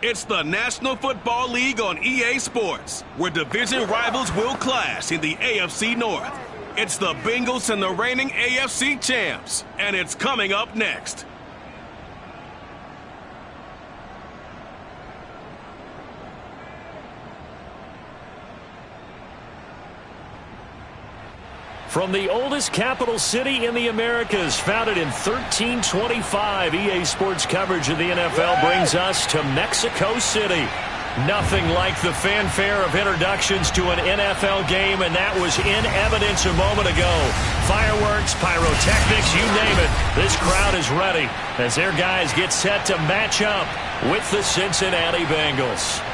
It's the National Football League on EA Sports, where division rivals will clash in the AFC North. It's the Bengals and the reigning AFC champs, and it's coming up next. From the oldest capital city in the Americas, founded in 1325, EA Sports coverage of the NFL brings us to Mexico City. Nothing like the fanfare of introductions to an NFL game, and that was in evidence a moment ago. Fireworks, pyrotechnics, you name it. This crowd is ready as their guys get set to match up with the Cincinnati Bengals.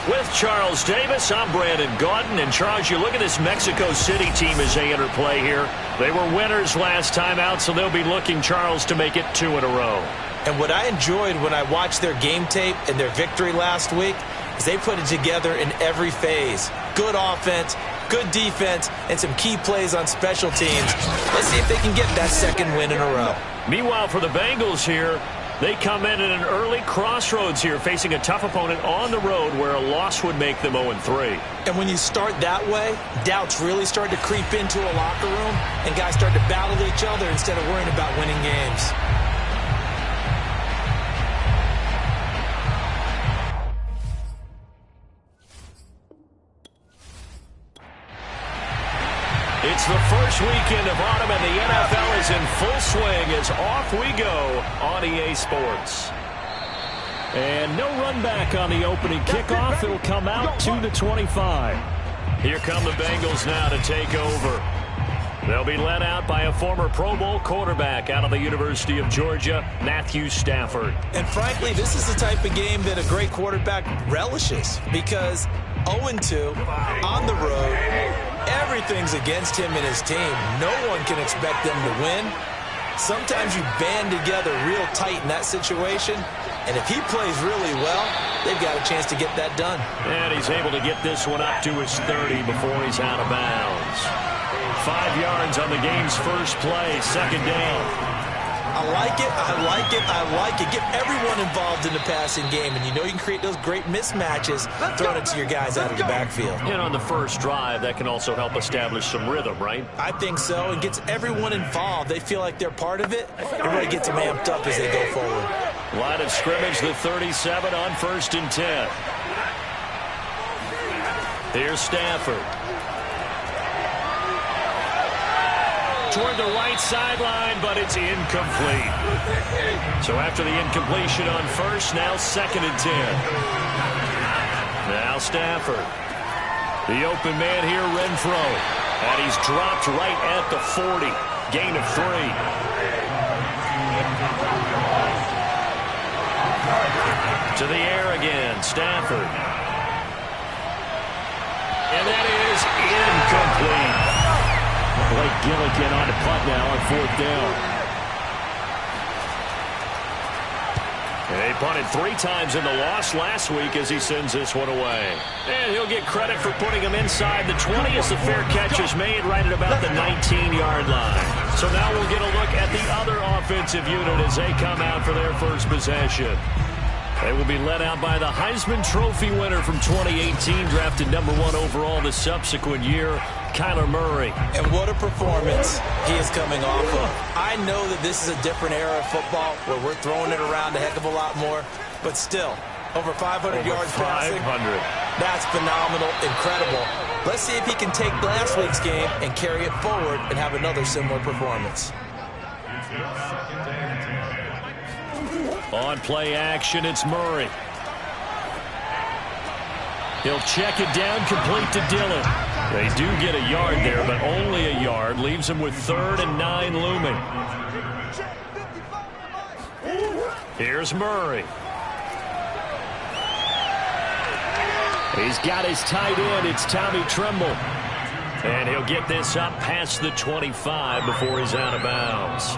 With Charles Davis, I'm Brandon Gaudin. And Charles, you look at this Mexico City team as they enter play here. They were winners last time out, so they'll be looking, Charles, to make it 2 in a row. And what I enjoyed when I watched their game tape and their victory last week is they put it together in every phase. Good offense, good defense, and some key plays on special teams. Let's see if they can get that second win in a row. Meanwhile, for the Bengals here, they come in at an early crossroads here, facing a tough opponent on the road where a loss would make them 0-3. And when you start that way, doubts really start to creep into a locker room, and guys start to battle each other instead of worrying about winning games. It's the first weekend of autumn, and the NFL is in full swing as off we go on EA Sports. And no run back on the opening kickoff. It'll come out 2-25. Here come the Bengals now to take over. They'll be led out by a former Pro Bowl quarterback out of the University of Georgia, Matthew Stafford. And frankly, this is the type of game that a great quarterback relishes, because 0-2 on the road, everything's against him and his team. No one can expect them to win. Sometimes you band together real tight in that situation, and if he plays really well, they've got a chance to get that done. And he's able to get this one up to his 30 before he's out of bounds. 5 yards on the game's first play, second down. I like it, I like it, I like it. Get everyone involved in the passing game, and you know you can create those great mismatches throwing it to your guys out of the backfield. And on the first drive, that can also help establish some rhythm, right? I think so. It gets everyone involved. They feel like they're part of it. It really gets them amped up as they go forward. Line of scrimmage, the 37 on 1st and 10. Here's Stafford. Toward the right sideline, but it's incomplete. So after the incompletion on first, now 2nd and 10. Now Stafford. The open man here, Renfro. And he's dropped right at the 40. Gain of 3. To the air again, Stafford. And that is incomplete. Blake Gillikin on the punt now on 4th down. And they punted 3 times in the loss last week as he sends this one away. And he'll get credit for putting him inside the 20 as the fair catch is made right at about the 19-yard line. So now we'll get a look at the other offensive unit as they come out for their first possession. They will be led out by the Heisman Trophy winner from 2018, drafted #1 overall the subsequent year, Kyler Murray. And what a performance he is coming off of. I know that this is a different era of football where we're throwing it around a heck of a lot more, but still, over 500 yards passing. 500. That's phenomenal, incredible. Let's see if he can take last week's game and carry it forward and have another similar performance. On play action, it's Murray. He'll check it down, complete to Dillon. They do get a yard there, but only a yard. Leaves him with 3rd and 9 looming. Here's Murray. He's got his tight end. It's Tommy Tremble. And he'll get this up past the 25 before he's out of bounds.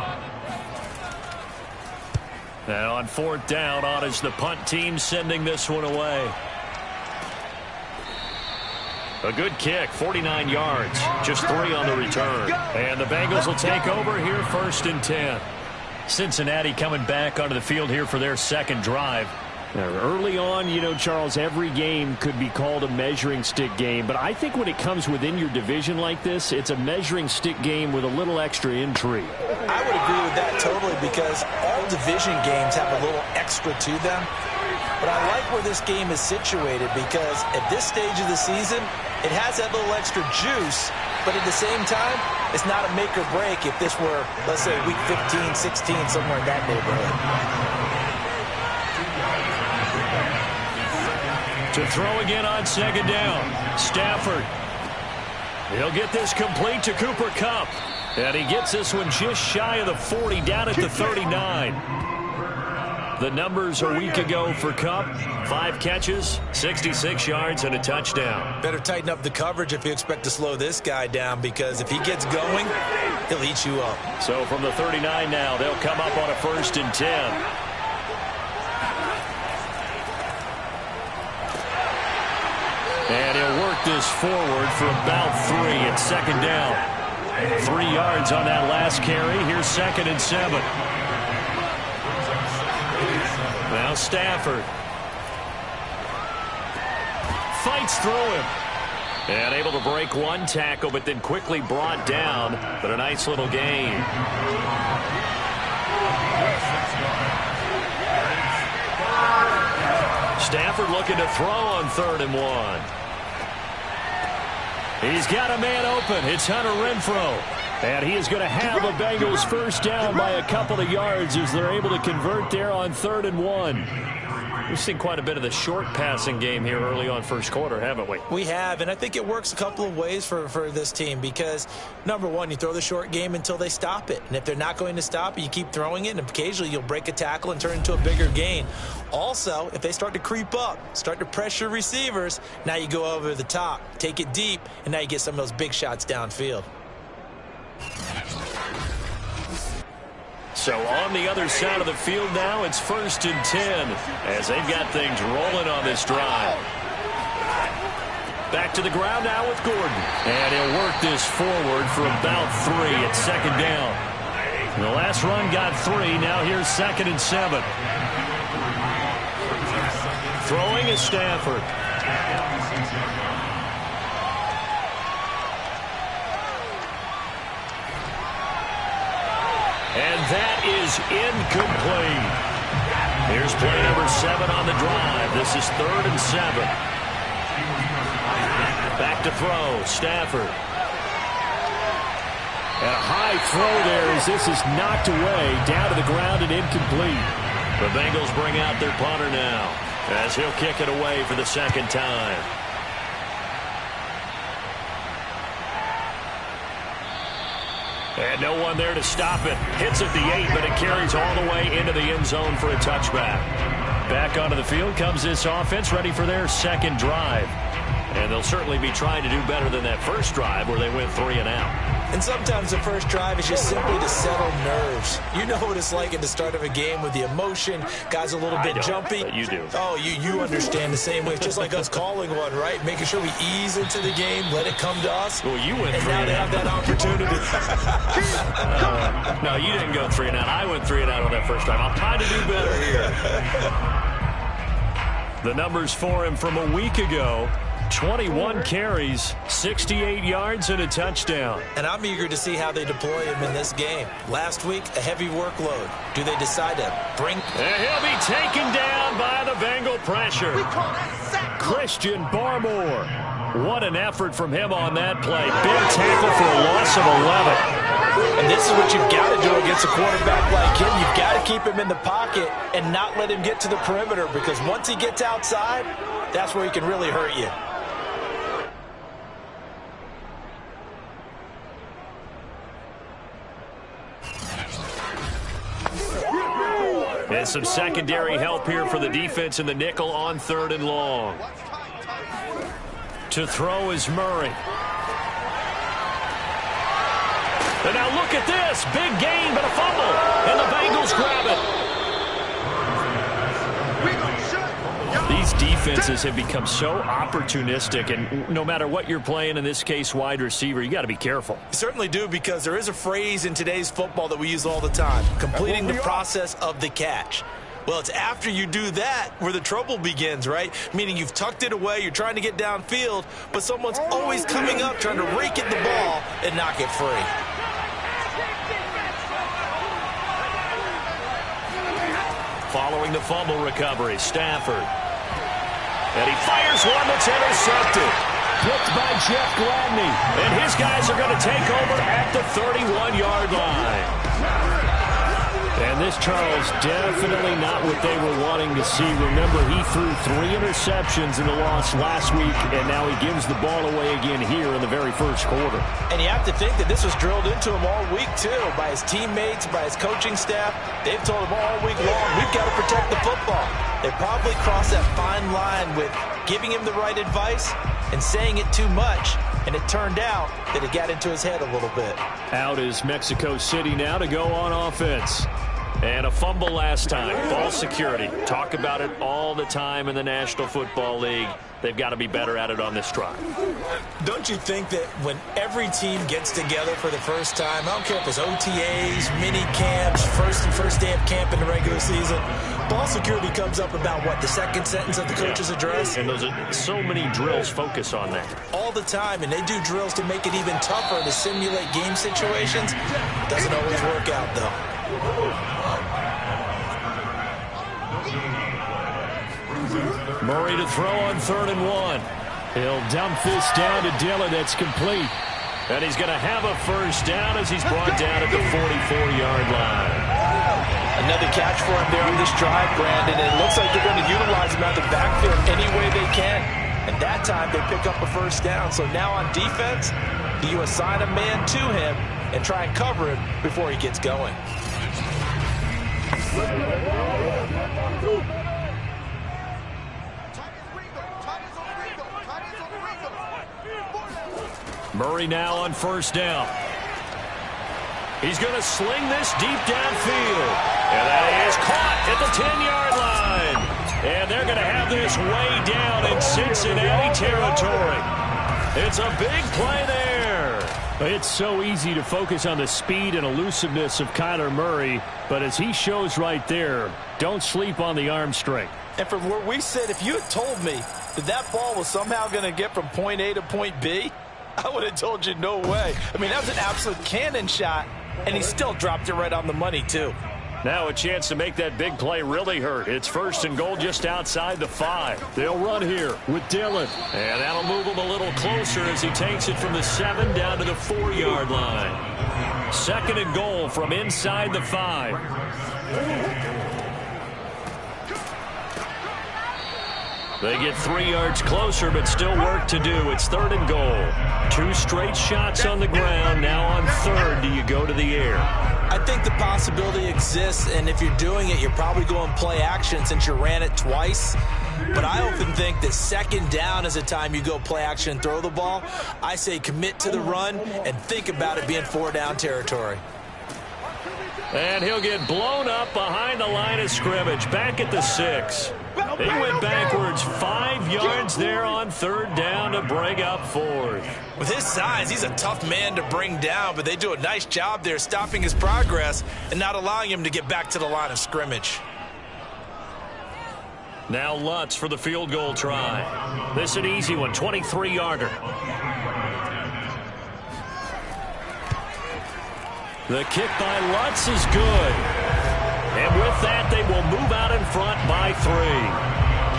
Now on 4th down, on is the punt team sending this one away. A good kick, 49 yards, just 3 on the return. And the Bengals will take over here 1st and 10. Cincinnati coming back onto the field here for their second drive. Now, early on, you know, Charles, every game could be called a measuring stick game. But I think when it comes within your division like this, it's a measuring stick game with a little extra intrigue. I would agree with that totally because all division games have a little extra to them. But I like where this game is situated because at this stage of the season, it has that little extra juice. But at the same time, it's not a make or break if this were, let's say, week 15, 16, somewhere in that neighborhood. To throw again on second down. Stafford. He'll get this complete to Cooper Kupp. And he gets this one just shy of the 40, down at the 39. The numbers a week ago for Kupp: 5 catches, 66 yards, and a touchdown. Better tighten up the coverage if you expect to slow this guy down, because if he gets going, he'll eat you up. So from the 39 now, they'll come up on a 1st and 10. And he'll work this forward for about 3 at second down. 3 yards on that last carry. Here's 2nd and 7. Now Stafford. Fights through him. And able to break one tackle, but then quickly brought down. But a nice little gain. Stafford looking to throw on 3rd and 1. He's got a man open. It's Hunter Renfrow. And he is going to have a Bengals first down by a couple of yards as they're able to convert there on 3rd and 1. We've seen quite a bit of the short passing game here early on first quarter, haven't we? We have, and I think it works a couple of ways for this team because, number one, you throw the short game until they stop it. And if they're not going to stop it, you keep throwing it, and occasionally you'll break a tackle and turn into a bigger gain. Also, if they start to creep up, start to pressure receivers, now you go over the top, take it deep, and now you get some of those big shots downfield. So on the other side of the field now, it's 1st and 10 as they've got things rolling on this drive. Back to the ground now with Gordon. And he'll work this forward for about 3 at second down. The last run got 3. Now here's 2nd and 7. Throwing is Stafford. And that is incomplete. Here's play number 7 on the drive. This is 3rd and 7. Back to throw, Stafford. And a high throw there as this is knocked away, down to the ground and incomplete. The Bengals bring out their punter now as he'll kick it away for the 2nd time. And no one there to stop it. Hits at the 8, but it carries all the way into the end zone for a touchback. Back onto the field comes this offense, ready for their 2nd drive. And they'll certainly be trying to do better than that first drive where they went 3 and out. And sometimes the first drive is just simply to settle nerves. You know what it's like at the start of a game with the emotion. Guys a little bit jumpy. But you do. Oh, you understand the same way. It's just like us calling one, right? Making sure we ease into the game, let it come to us. Well, you went 3 and now they have that opportunity. No, you didn't go 3 and out. I went 3 and out on that first drive. I'll try to do better here. The numbers for him from a week ago: 21 carries, 68 yards, and a touchdown. And I'm eager to see how they deploy him in this game. Last week, a heavy workload. Do they decide to bring... And he'll be taken down by the Bengal pressure. Christian Barmore. What an effort from him on that play. Big tackle for a loss of 11. And this is what you've got to do against a quarterback like him. You've got to keep him in the pocket and not let him get to the perimeter, because once he gets outside, that's where he can really hurt you. And some secondary help here for the defense in the nickel on 3rd and long. To throw is Murray. And now look at this. Big gain, but a fumble. And the Bengals grab it. These defenses have become so opportunistic, and no matter what you're playing, in this case wide receiver, you got to be careful. You certainly do, because there is a phrase in today's football that we use all the time: completing the process of the catch. Well, it's after you do that where the trouble begins, right? Meaning you've tucked it away, you're trying to get downfield, but someone's always coming up trying to rake at the ball and knock it free. Following the fumble recovery, Stafford. And he fires one that's intercepted. Picked by Jeff Gladney. And his guys are going to take over at the 31-yard line. And this, Charles, definitely not what they were wanting to see. Remember, he threw 3 interceptions in the loss last week, and now he gives the ball away again here in the very first quarter. And you have to think that this was drilled into him all week, too, by his teammates, by his coaching staff. They've told him all week long, we've got to protect the football. They probably crossed that fine line with giving him the right advice and saying it too much. And it turned out that it got into his head a little bit. Out is Mexico City now to go on offense. And a fumble last time. Ball security. Talk about it all the time in the National Football League. They've got to be better at it on this drive. Don't you think that when every team gets together for the first time, I don't care if it's OTAs, mini camps, first day of camp in the regular season, ball security comes up about, what, the second sentence of the coach's address? And those are so many drills focus on that. All the time, and they do drills to make it even tougher to simulate game situations. Doesn't always work out, though. Murray to throw on 3rd and 1. He'll dump this down to Dillon. That's complete. And he's going to have a first down as he's brought down at the 44-yard line. Another catch for him there on this drive, Brandon. And it looks like they're going to utilize him out the backfield any way they can. And that time they pick up a first down. So now on defense, do you assign a man to him and try and cover him before he gets going? Murray now on first down. He's going to sling this deep downfield. And that is caught at the 10-yard line. And they're going to have this way down in Cincinnati territory. It's a big play there. It's so easy to focus on the speed and elusiveness of Kyler Murray, but as he shows right there, don't sleep on the arm strength. And from where we sit, if you had told me that that ball was somehow going to get from point A to point B, I would have told you no way. I mean, that was an absolute cannon shot, and he still dropped it right on the money, too. Now a chance to make that big play really hurt. It's 1st and goal just outside the 5. They'll run here with Dillon. And that'll move him a little closer as he takes it from the 7 down to the 4-yard line. 2nd and goal from inside the 5. They get 3 yards closer, but still work to do. It's 3rd and goal. 2 straight shots on the ground. Now on 3rd, do you go to the air? I think the possibility exists, and if you're doing it, you're probably going play action since you ran it twice. But I often think that 2nd down is a time you go play action and throw the ball. I say commit to the run and think about it being 4-down territory. And he'll get blown up behind the line of scrimmage, back at the 6. He went backwards 5 yards there on 3rd down to bring up 4th. With his size, he's a tough man to bring down, but they do a nice job there stopping his progress and not allowing him to get back to the line of scrimmage. Now Lutz for the field goal try. This is an easy one, 23-yarder. The kick by Lutz is good. And with that, they will move out in front by 3.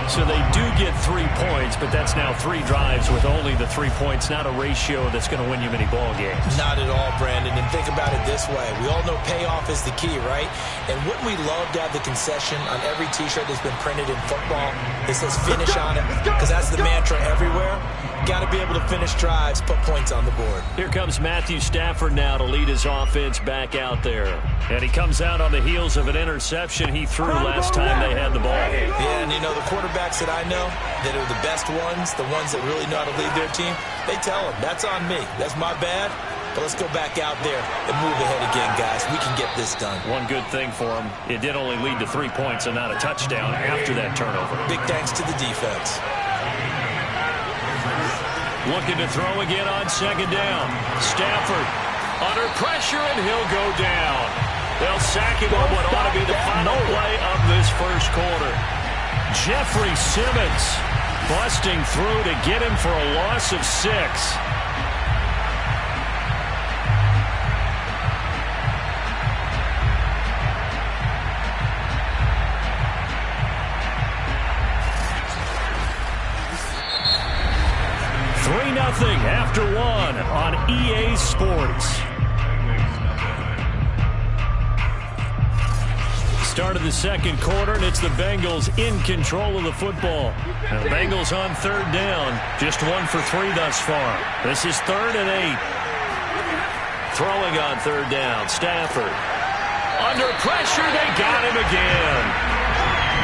So they do get 3 points, but that's now 3 drives with only the 3 points, not a ratio that's going to win you many ball games. Not at all, Brandon. And think about it this way. We all know payoff is the key, right? And wouldn't we love to have the concession on every T-shirt that's been printed in football that says finish on it? Because that's the mantra everywhere. Got to be able to finish drives, put points on the board. Here comes Matthew Stafford now to lead his offense back out there. And he comes out on the heels of an interception he threw last time they had the ball. Yeah, and you know, the quarterbacks that I know that are the best ones, the ones that really know how to lead their team, they tell them, that's on me. That's my bad. But let's go back out there and move ahead again, guys. We can get this done. One good thing for him, it did only lead to 3 points and not a touchdown after that turnover. Big thanks to the defense. Looking to throw again on second down. Stafford under pressure, and he'll go down. They'll sack him on what ought to be the final play of this first quarter. Jeffrey Simmons busting through to get him for a loss of 6. Nothing after 1 on EA Sports. Start of the second quarter, and it's the Bengals in control of the football. And the Bengals on third down, just 1 for 3 thus far. This is 3rd and 8. Throwing on third down, Stafford. Under pressure, they got him again.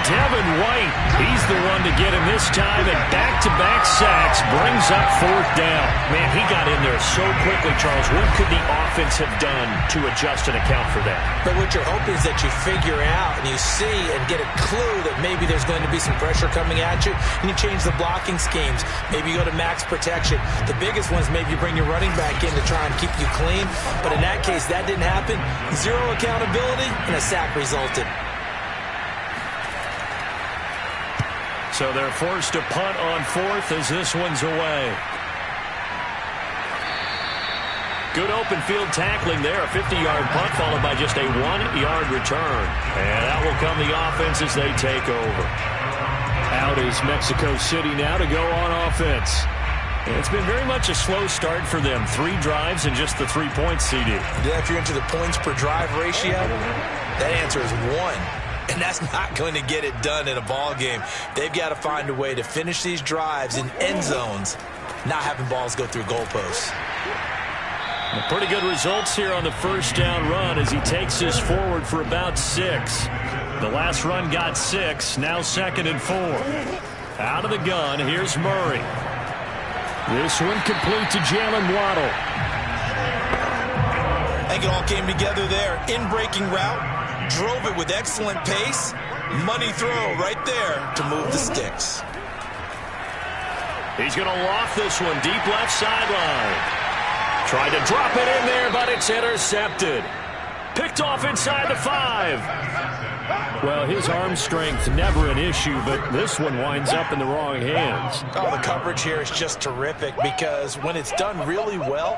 Devin White, he's the one to get him this time, and back-to-back sacks brings up 4th down. Man, he got in there so quickly, Charles. What could the offense have done to adjust and account for that? But what you're hoping is that you figure out and you see and get a clue that maybe there's going to be some pressure coming at you, and you change the blocking schemes. Maybe you go to max protection. The biggest one is maybe you bring your running back in to try and keep you clean. But in that case, that didn't happen. 0 accountability, and a sack resulted. So they're forced to punt on 4th as this one's away. Good open field tackling there. A 50-yard punt followed by just a 1-yard return. And that will come the offense as they take over. Out is Mexico City now to go on offense. And it's been very much a slow start for them. 3 drives and just the 3 points, CD. Yeah, if you're into the points per drive ratio, that answer is 1. And that's not going to get it done in a ball game. They've got to find a way to finish these drives in end zones, not having balls go through goalposts. Pretty good results here on the first down run as he takes this forward for about 6. The last run got 6, now 2nd and 4. Out of the gun, here's Murray. This one complete to Jalen Waddle. I think it all came together there. In-breaking route. Drove it with excellent pace. Money throw right there to move the sticks. He's going to loft this one deep left sideline. Tried to drop it in there, but it's intercepted. Picked off inside the 5. Well, his arm strength never an issue, but this one winds up in the wrong hands. Oh, the coverage here is just terrific because when it's done really well,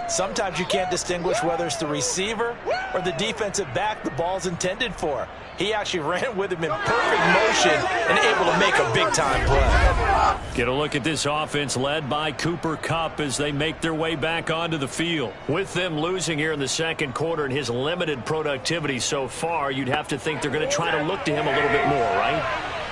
sometimes you can't distinguish whether it's the receiver or the defensive back the ball's intended for. He actually ran with him in perfect motion and able to make a big-time play. Get a look at this offense led by Cooper Kupp as they make their way back onto the field. With them losing here in the second quarter and his limited productivity so far, you'd have to think they're going to try to look to him a little bit more, right?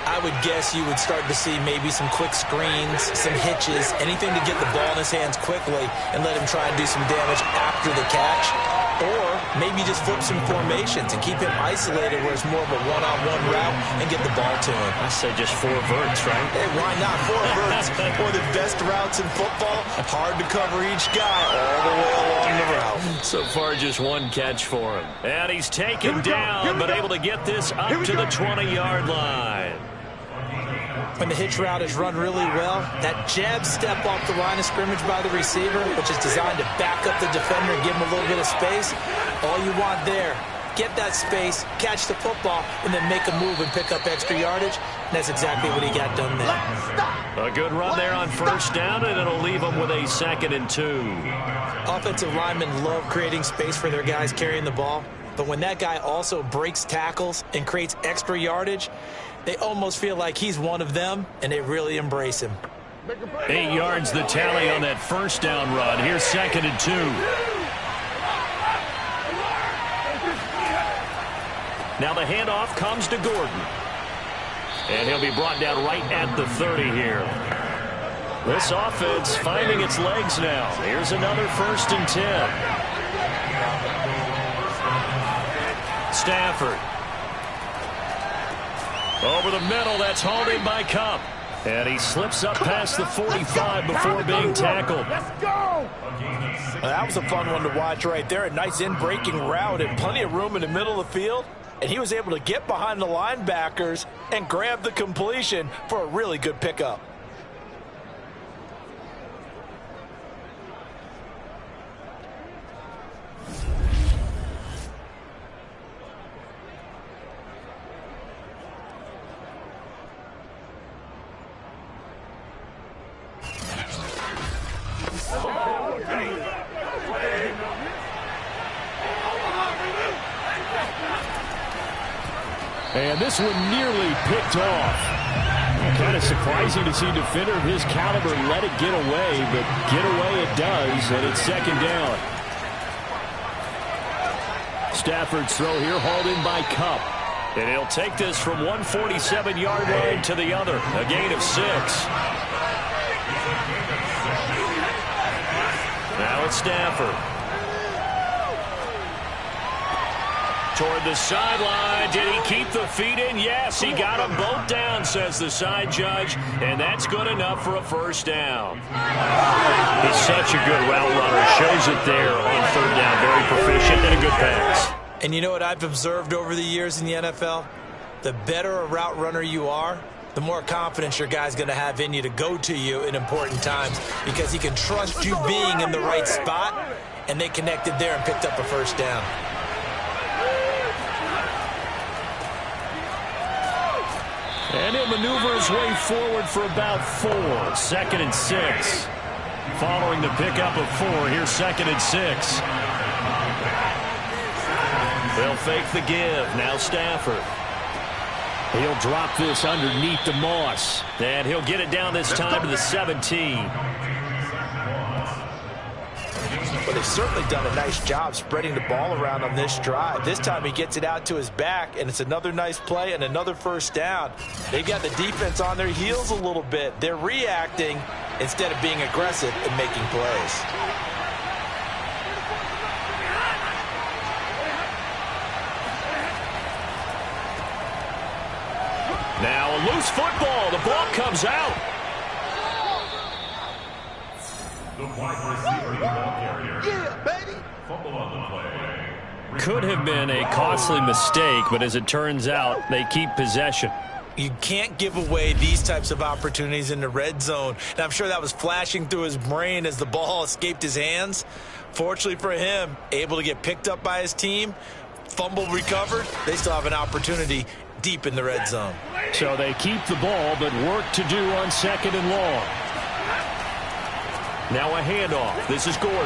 I would guess you would start to see maybe some quick screens, some hitches, anything to get the ball in his hands quickly and let him try and do some damage after the catch. Or maybe just flip some formations and keep him isolated where it's more of a one-on-one route and get the ball to him. I say just 4 verts, right? Hey, why not? 4 verts. One of the best routes in football. Hard to cover each guy all the way along the route. So far, just 1 catch for him. And he's taken down, but able to get this up to the 20-yard line. When the hitch route is run really well, that jab step off the line of scrimmage by the receiver, which is designed to back up the defender and give him a little bit of space, all you want there, get that space, catch the football, and then make a move and pick up extra yardage. And that's exactly what he got done there. A good run there on first down, and it'll leave him with a 2nd and 2. Offensive linemen love creating space for their guys carrying the ball, but when that guy also breaks tackles and creates extra yardage, they almost feel like he's one of them, and they really embrace him. 8 yards the tally on that first down run. Here's 2nd and 2. Now the handoff comes to Gordon. And he'll be brought down right at the 30 here. This offense finding its legs now. Here's another 1st and 10. Stafford. Over the middle, that's hauled in by Kupp. And he slips up past the 45 before being tackled. Let's go! That was a fun one to watch right there. A nice in-breaking route and plenty of room in the middle of the field. And he was able to get behind the linebackers and grab the completion for a really good pickup. And this one nearly picked off. Kind of surprising to see a defender of his caliber let it get away, but get away it does, and it's second down. Stafford's throw here hauled in by Kupp. And he'll take this from one 47-yard line to the other. A gain of 6. Now it's Stafford. Toward the sideline. Did he keep the feet in? Yes, he got them both down, says the side judge. And that's good enough for a first down. He's such a good route runner. Shows it there on third down. Very proficient and a good pass. And you know what I've observed over the years in the NFL? The better a route runner you are, the more confidence your guy's going to have in you to go to you in important times because he can trust you being in the right spot, and they connected there and picked up a first down. And he'll maneuver his way forward for about 4. 2nd and 6. Following the pickup of 4, here's 2nd and 6. They'll fake the give. Now Stafford. He'll drop this underneath the Moss. And he'll get it down this time to the 17. Well, they've certainly done a nice job spreading the ball around on this drive. This time he gets it out to his back, and it's another nice play and another first down. They've got the defense on their heels a little bit. They're reacting instead of being aggressive and making plays. Now a loose football. The ball comes out. The wide receiver, the ball carrier. Yeah, baby. Fumble on the play. Could have been a costly mistake, but as it turns out, they keep possession. You can't give away these types of opportunities in the red zone. And I'm sure that was flashing through his brain as the ball escaped his hands. Fortunately for him, able to get picked up by his team, fumble recovered. They still have an opportunity deep in the red zone. So they keep the ball, but work to do on 2nd and long. Now a handoff. This is Gordon.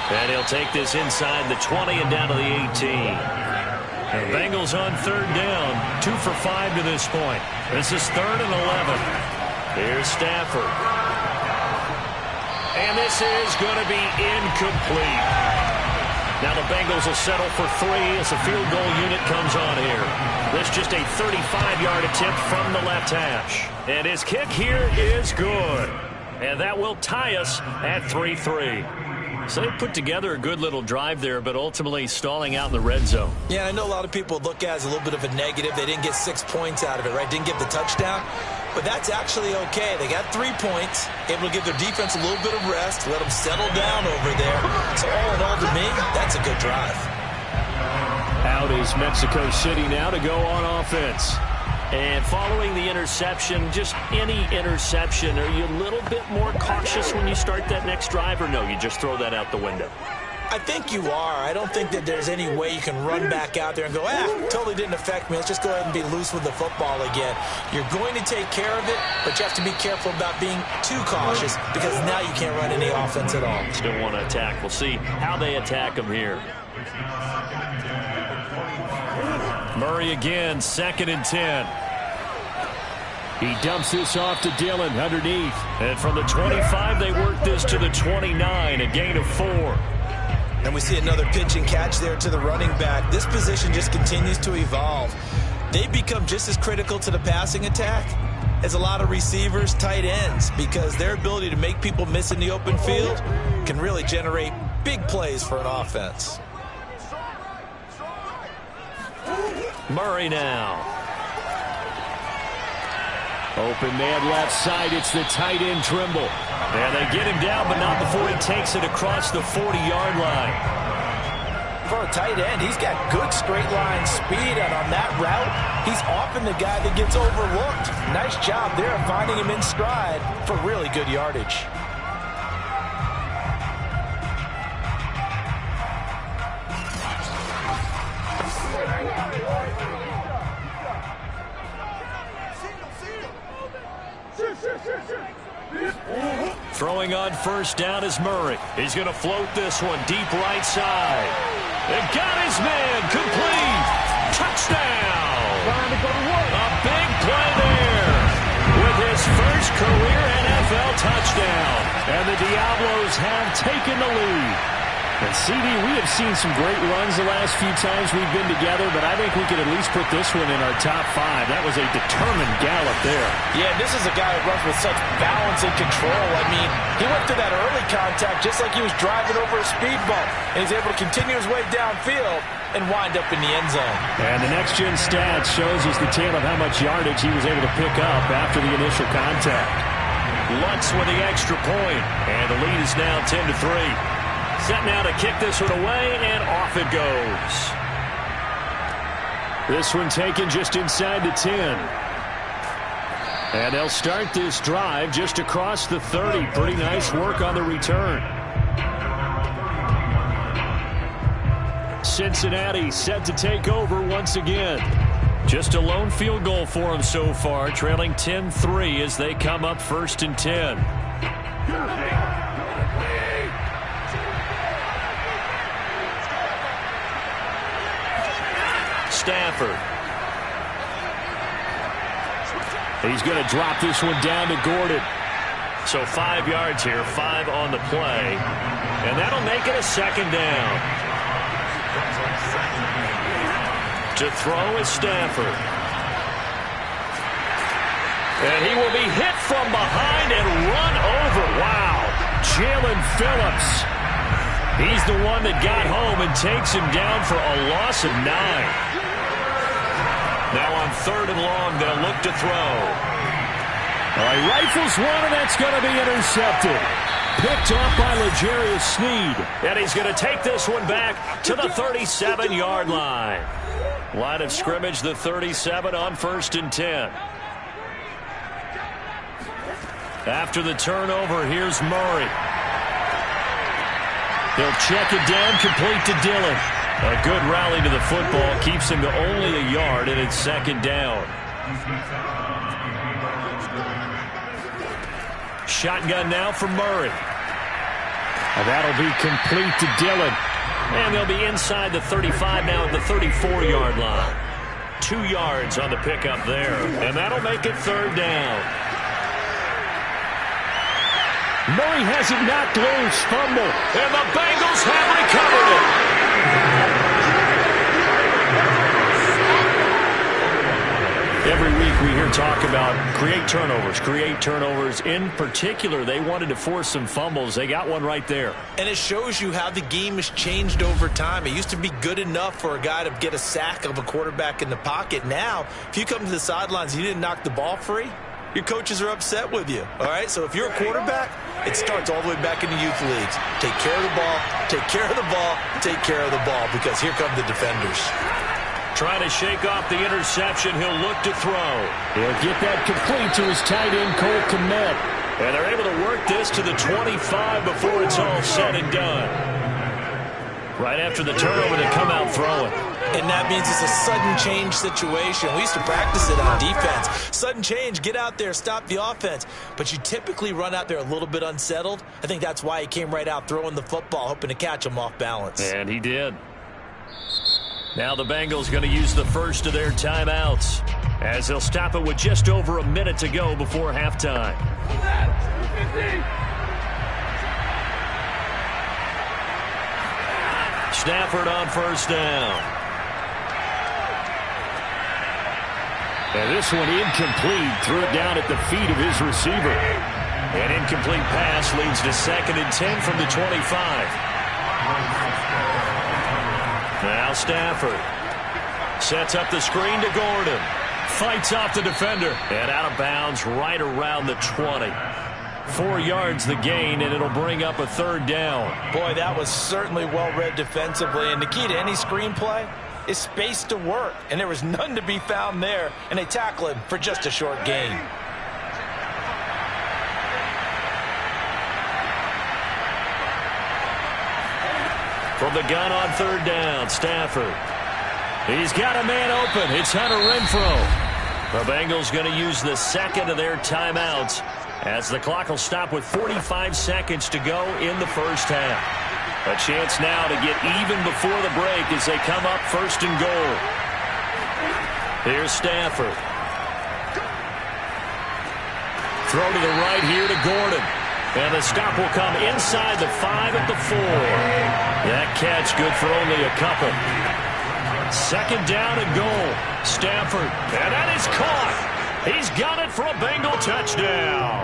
And he'll take this inside the 20 and down to the 18. The Bengals on third down. 2 for 5 to this point. This is 3rd and 11. Here's Stafford. And this is going to be incomplete. Now the Bengals will settle for 3 as the field goal unit comes on here. This just a 35-yard attempt from the left hash. And his kick here is good. And that will tie us at 3-3. So they put together a good little drive there, but ultimately stalling out in the red zone. Yeah, I know a lot of people look at it as a little bit of a negative. They didn't get 6 points out of it, right? Didn't get the touchdown. But that's actually okay. They got 3 points, able to give their defense a little bit of rest, let them settle down over there. So all in all, to me, that's a good drive. Out is Mexico City now to go on offense. And following the interception, just any interception, are you a little bit more cautious when you start that next drive, or no, you just throw that out the window? I think you are. I don't think that there's any way you can run back out there and go, totally didn't affect me. Let's just go ahead and be loose with the football again. You're going to take care of it, but you have to be careful about being too cautious because now you can't run any offense at all. Still want to attack. We'll see how they attack them here. Murray again, 2nd and 10. He dumps this off to Dillon underneath. And from the 25, they work this to the 29, a gain of 4. And we see another pitch and catch there to the running back. This position just continues to evolve. They become just as critical to the passing attack as a lot of receivers, tight ends, because their ability to make people miss in the open field can really generate big plays for an offense. Murray now. Open man left side. It's the tight end Trimble. And they get him down, but not before he takes it across the 40-yard line. For a tight end, he's got good straight line speed, and on that route, he's often the guy that gets overlooked. Nice job there of finding him in stride for really good yardage. Throwing on first down is Murray. He's going to float this one deep right side. They got his man. Complete. Touchdown. A big play there with his first career NFL touchdown. And the Diablos have taken the lead. And CD, we have seen some great runs the last few times we've been together, but I think we could at least put this one in our top 5. That was a determined gallop there. Yeah, this is a guy who runs with such balance and control. I mean, he went through that early contact just like he was driving over a speed bump, and he's able to continue his way downfield and wind up in the end zone. And the next-gen stats shows us the tale of how much yardage he was able to pick up after the initial contact. Lutz with the extra point, and the lead is now 10-3. Set now to kick this one away, and off it goes. This one taken just inside the 10. And they'll start this drive just across the 30. Pretty nice work on the return. Cincinnati set to take over once again. Just a lone field goal for them so far, trailing 10-3 as they come up 1st and 10. Stafford. He's going to drop this one down to Gordon. So 5 yards here, 5 on the play. And that'll make it a 2nd down. To throw is Stafford. And he will be hit from behind and run over. Wow. Jalen Phillips. He's the one that got home and takes him down for a loss of 9. Now on 3rd and long, they'll look to throw. All right, rifles one, and that's going to be intercepted. Picked off by L'Jarius Sneed. And he's going to take this one back to the 37-yard line. Line of scrimmage, the 37 on 1st and 10. After the turnover, here's Murray. He'll check it down, complete to Dillon. A good rally to the football keeps him to only a yard, and it's 2nd down. Shotgun now for Murray. And that'll be complete to Dillon. And they'll be inside the 35 now at the 34-yard line. 2 yards on the pickup there. And that'll make it 3rd down. Murray has it knocked loose. Fumble. And the Bengals have recovered it. Every week we hear talk about create turnovers. In particular, they wanted to force some fumbles. They got one right there. And it shows you how the game has changed over time. It used to be good enough for a guy to get a sack of a quarterback in the pocket. Now, if you come to the sidelines and you didn't knock the ball free, your coaches are upset with you. All right, so if you're a quarterback, it starts all the way back in the youth leagues. Take care of the ball, take care of the ball, take care of the ball, because here come the defenders. Trying to shake off the interception. He'll look to throw. He'll get that complete to his tight end, Cole Kmet. And they're able to work this to the 25 before it's all said and done. Right after the turnover, they come out throwing. And that means it's a sudden change situation. We used to practice it on defense. Sudden change, get out there, stop the offense. But you typically run out there a little bit unsettled. I think that's why he came right out throwing the football, hoping to catch him off balance. And he did. Now the Bengals going to use the first of their timeouts as they'll stop it with just over a minute to go before halftime. Stafford on first down. And this one incomplete. Threw it down at the feet of his receiver. An incomplete pass leads to 2nd and 10 from the 25. Now Stafford sets up the screen to Gordon. Fights off the defender. And out of bounds right around the 20. 4 yards the gain, and it'll bring up a third down. Boy, that was certainly well-read defensively. And the key to any screenplay is space to work. And there was none to be found there. And they tackle him for just a short gain. From the gun on third down, Stafford. He's got a man open. It's Hunter Renfrow. The Bengals going to use the second of their timeouts as the clock will stop with 45 seconds to go in the first half. A chance now to get even before the break as they come up first and goal. Here's Stafford. Throw to the right here to Gordon. And the stop will come inside the 5 at the 4. That catch good for only a couple. Second down and goal. Stafford. And that is caught. He's got it for a Bengal touchdown.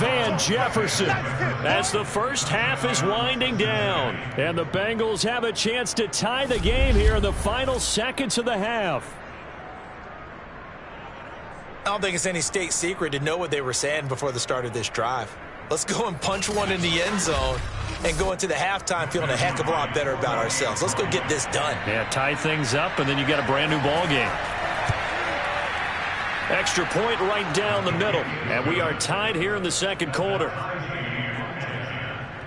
Van Jefferson as the first half is winding down. And the Bengals have a chance to tie the game here in the final seconds of the half. I don't think it's any state secret to know what they were saying before the start of this drive. Let's go and punch one in the end zone and go into the halftime feeling a heck of a lot better about ourselves. Let's go get this done. Yeah, tie things up, and then you got a brand new ball game. Extra point right down the middle, and we are tied here in the second quarter.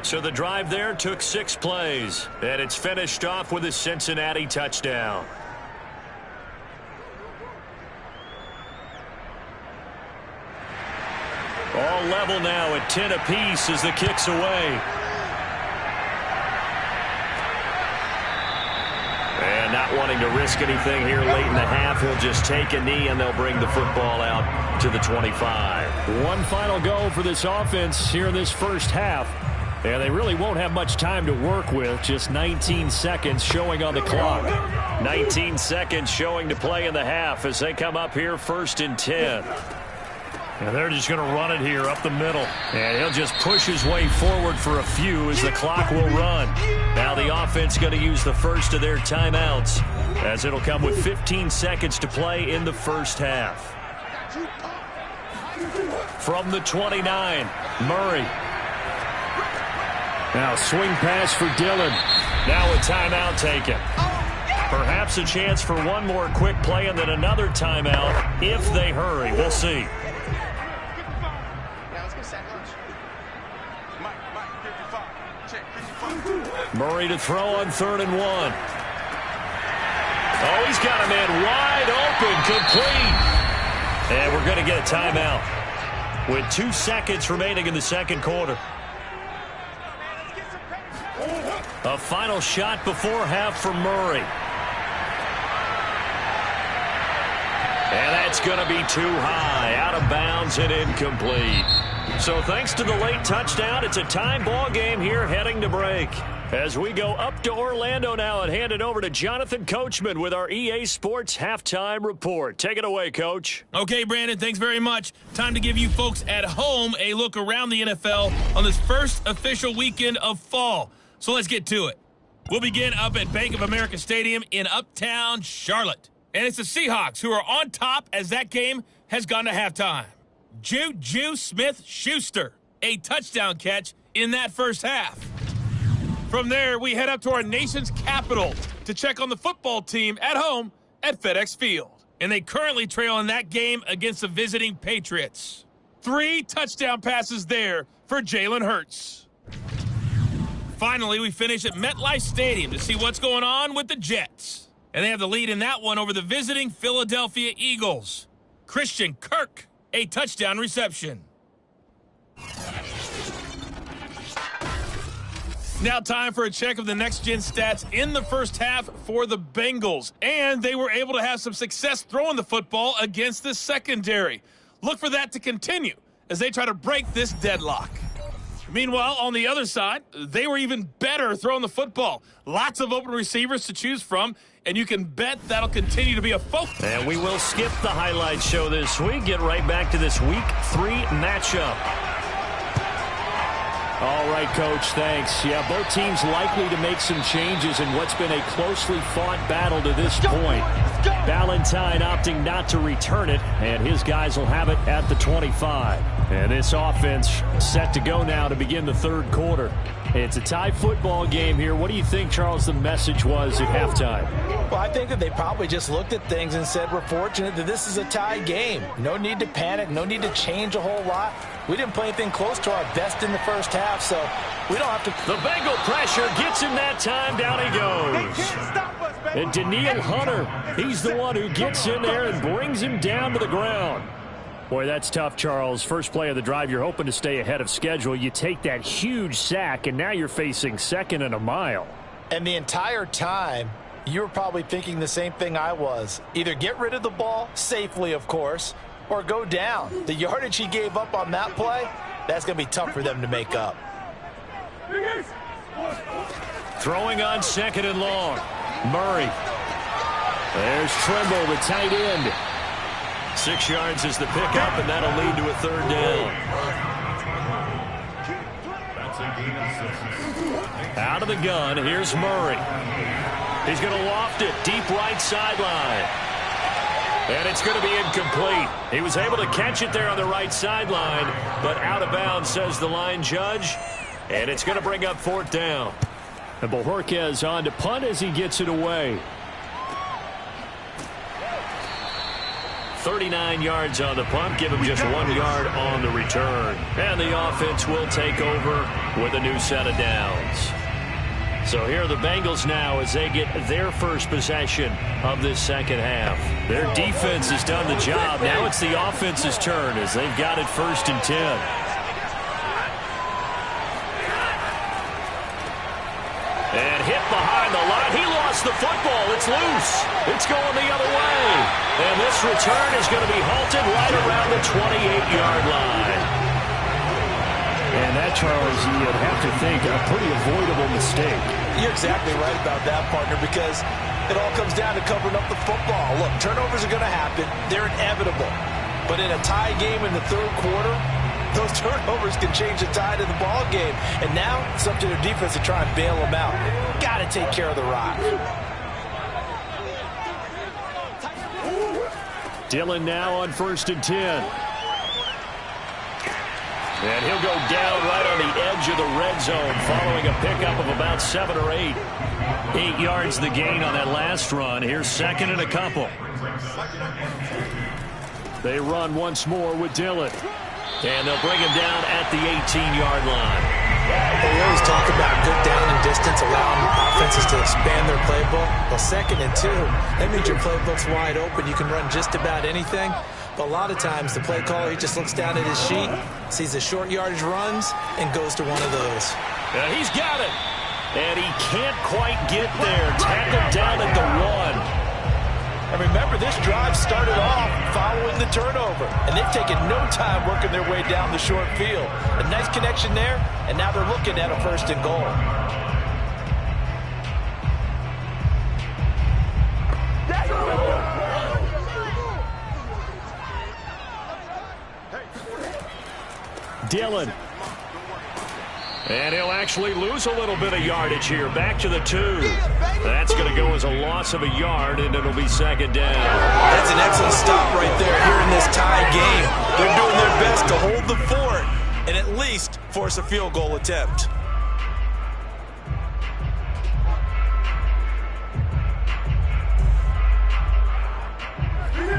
So the drive there took 6 plays, and it's finished off with a Cincinnati touchdown. All level now at 10 apiece as the kick's away. And not wanting to risk anything here late in the half, he'll just take a knee and they'll bring the football out to the 25. One final go for this offense here in this first half. And they really won't have much time to work with. Just 19 seconds showing on the clock. 19 seconds showing to play in the half as they come up here first and 10. And they're just going to run it here up the middle. And he'll just push his way forward for a few as the clock will run. Now the offense going to use the first of their timeouts as it'll come with 15 seconds to play in the first half. From the 29, Murray. Now swing pass for Dillon. Now a timeout taken. Perhaps a chance for one more quick play and then another timeout if they hurry. We'll see. Murray to throw on 3rd and 1. Oh, he's got a man wide open, complete. And we're going to get a timeout with 2 seconds remaining in the second quarter. A final shot before half for Murray. And that's going to be too high, out of bounds and incomplete. So thanks to the late touchdown, it's a tie ball game here heading to break. As we go up to Orlando now and hand it over to Jonathan Coachman with our EA Sports Halftime Report. Take it away, Coach. Okay, Brandon, thanks very much. Time to give you folks at home a look around the NFL on this first official weekend of fall. So let's get to it. We'll begin up at Bank of America Stadium in Uptown Charlotte. And it's the Seahawks who are on top as that game has gone to halftime. Juju Smith-Schuster, a touchdown catch in that first half. From there, we head up to our nation's capital to check on the football team at home at FedEx Field. And they currently trail in that game against the visiting Patriots. 3 touchdown passes there for Jalen Hurts. Finally, we finish at MetLife Stadium to see what's going on with the Jets. And they have the lead in that one over the visiting Philadelphia Eagles. Christian Kirk, a touchdown reception. Now time for a check of the next-gen stats in the first half for the Bengals. And they were able to have some success throwing the football against the secondary. Look for that to continue as they try to break this deadlock. Meanwhile, on the other side, they were even better throwing the football. Lots of open receivers to choose from, and you can bet that'll continue to be a focus. And we will skip the highlight show this week. Get right back to this Week 3 matchup. All right, Coach, thanks. Yeah, both teams likely to make some changes in what's been a closely fought battle to this point. Valentine opting not to return it, and his guys will have it at the 25. And this offense set to go now to begin the third quarter. It's a tie football game here. What do you think, Charles, the message was at halftime? Well, I think that they probably just looked at things and said, we're fortunate that this is a tie game. No need to panic, no need to change a whole lot. We didn't play anything close to our best in the first half, so we don't have to. The Bengal pressure gets him that time. Down he goes. And Daniil Hunter, he's the one who gets in there and brings him down to the ground. Boy, that's tough, Charles. First play of the drive, you're hoping to stay ahead of schedule. You take that huge sack, and now you're facing second and a mile. And the entire time, you were probably thinking the same thing I was. Either get rid of the ball, safely, of course, or go down. The yardage he gave up on that play, that's going to be tough for them to make up. Throwing on second and long. Murray. There's Trimble, the tight end. 6 yards is the pickup, and that'll lead to a third down. Out of the gun, here's Murray. He's going to loft it, deep right sideline. And it's going to be incomplete. He was able to catch it there on the right sideline, but out of bounds, says the line judge. And it's going to bring up fourth down. And Bojorquez on to punt as he gets it away. 39 yards on the punt, give him just 1 yard on the return. And the offense will take over with a new set of downs. So here are the Bengals now as they get their first possession of this second half. Their defense has done the job. Now it's the offense's turn as they've got it 1st and 10. And hit behind the line. He lost the football. It's loose. It's going the other way. And this return is going to be halted right around the 28-yard line. And that, Charles, you'd have to think a pretty avoidable mistake. You're exactly right about that, partner, because it all comes down to covering up the football. Look, turnovers are going to happen. They're inevitable. But in a tie game in the third quarter, those turnovers can change the tide of the ball game. And now it's up to their defense to try and bail them out. Got to take care of the rock. Dillon now on 1st and 10. And he'll go down right on the edge of the red zone following a pickup of about 7 or 8. 8 yards the gain on that last run. Here's 2nd and a couple. They run once more with Dillon. And they'll bring him down at the 18-yard line. They always talk about good down and distance, allowing offenses to expand their playbook. Well, 2nd and 2, that means your playbook's wide open. You can run just about anything. But a lot of times, the play caller, he just looks down at his sheet, sees the short yardage runs, and goes to one of those. And he's got it. And he can't quite get there. Tackled down at the 1. And remember, this drive started off following the turnover. And they've taken no time working their way down the short field. A nice connection there, and now they're looking at a 1st and goal. Dillon. And he'll actually lose a little bit of yardage here. Back to the 2. That's going to go as a loss of a yard, and it'll be 2nd down. That's an excellent stop right there here in this tie game. They're doing their best to hold the fort and at least force a field goal attempt.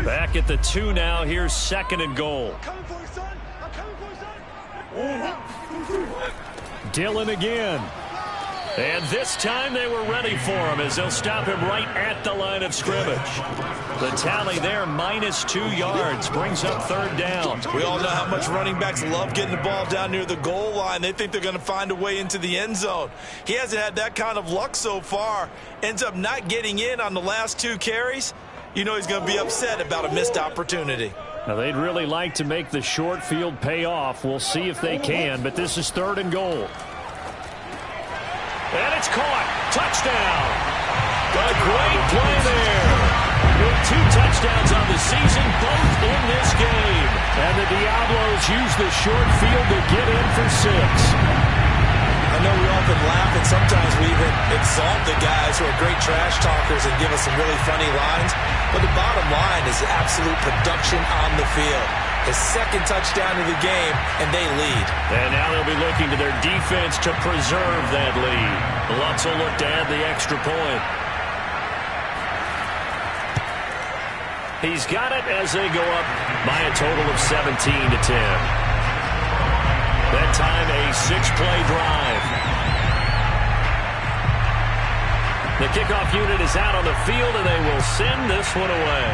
Back at the 2 now. Here's 2nd and goal. Dillon again. And this time they were ready for him as they'll stop him right at the line of scrimmage. The tally there, -2 yards, brings up 3rd down. We all know how much running backs love getting the ball down near the goal line. They think they're going to find a way into the end zone. He hasn't had that kind of luck so far. Ends up not getting in on the last 2 carries. You know he's going to be upset about a missed opportunity. Now, they'd really like to make the short field pay off. We'll see if they can, but this is 3rd and goal. And it's caught. Touchdown. A great play there. With 2 touchdowns on the season, both in this game. And the Diablos use the short field to get in for 6. and laugh, and sometimes we even exalt the guys who are great trash talkers and give us some really funny lines. But the bottom line is absolute production on the field. His second touchdown of the game, and they lead. And now they'll be looking to their defense to preserve that lead. The Lutz will look to add the extra point. He's got it as they go up by a total of 17-10. That time a 6-play drive. The kickoff unit is out on the field, and they will send this one away.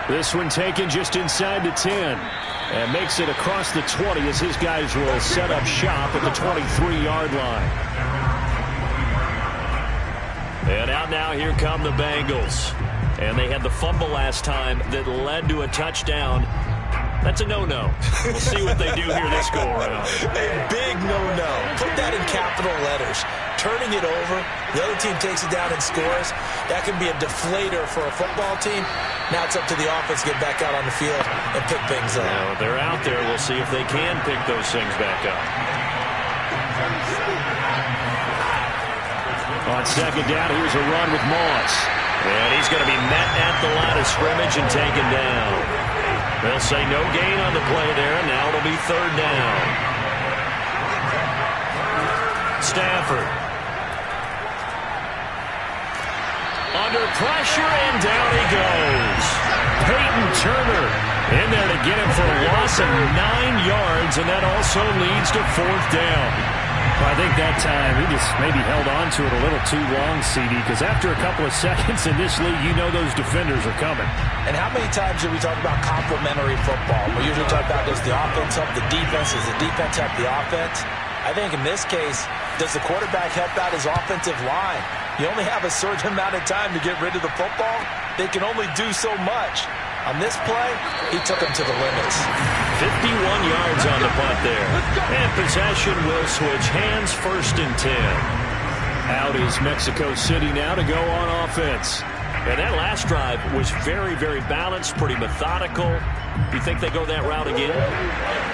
This one taken just inside the 10 and makes it across the 20 as his guys will set up shop at the 23-yard line. And out now, here come the Bengals. And they had the fumble last time that led to a touchdown. That's a no-no. We'll see what they do here this go-around. A big no-no. Put that in capital letters. Turning it over, the other team takes it down and scores. That can be a deflator for a football team. Now it's up to the offense to get back out on the field and pick things up. Now, they're out there. We'll see if they can pick those things back up. On second down, here's a run with Moss. And he's going to be met at the line of scrimmage and taken down. They'll say no gain on the play there, and now it'll be third down. Stafford. Under pressure, and down he goes. Peyton Turner in there to get him for a loss of 9 yards, and that also leads to fourth down. Well, I think that time he just maybe held on to it a little too long, CD, because after a couple of seconds in this league, you know those defenders are coming. And how many times do we talk about complementary football? We usually talk about does the offense help the defense, does the defense help the offense? I think in this case, does the quarterback help out his offensive line? You only have a certain amount of time to get rid of the football. They can only do so much. On this play, he took him to the limits. 51 yards on the punt there. And possession will switch hands, 1st and 10. Out is Mexico City now to go on offense. And that last drive was very, very balanced, pretty methodical. You think they go that route again?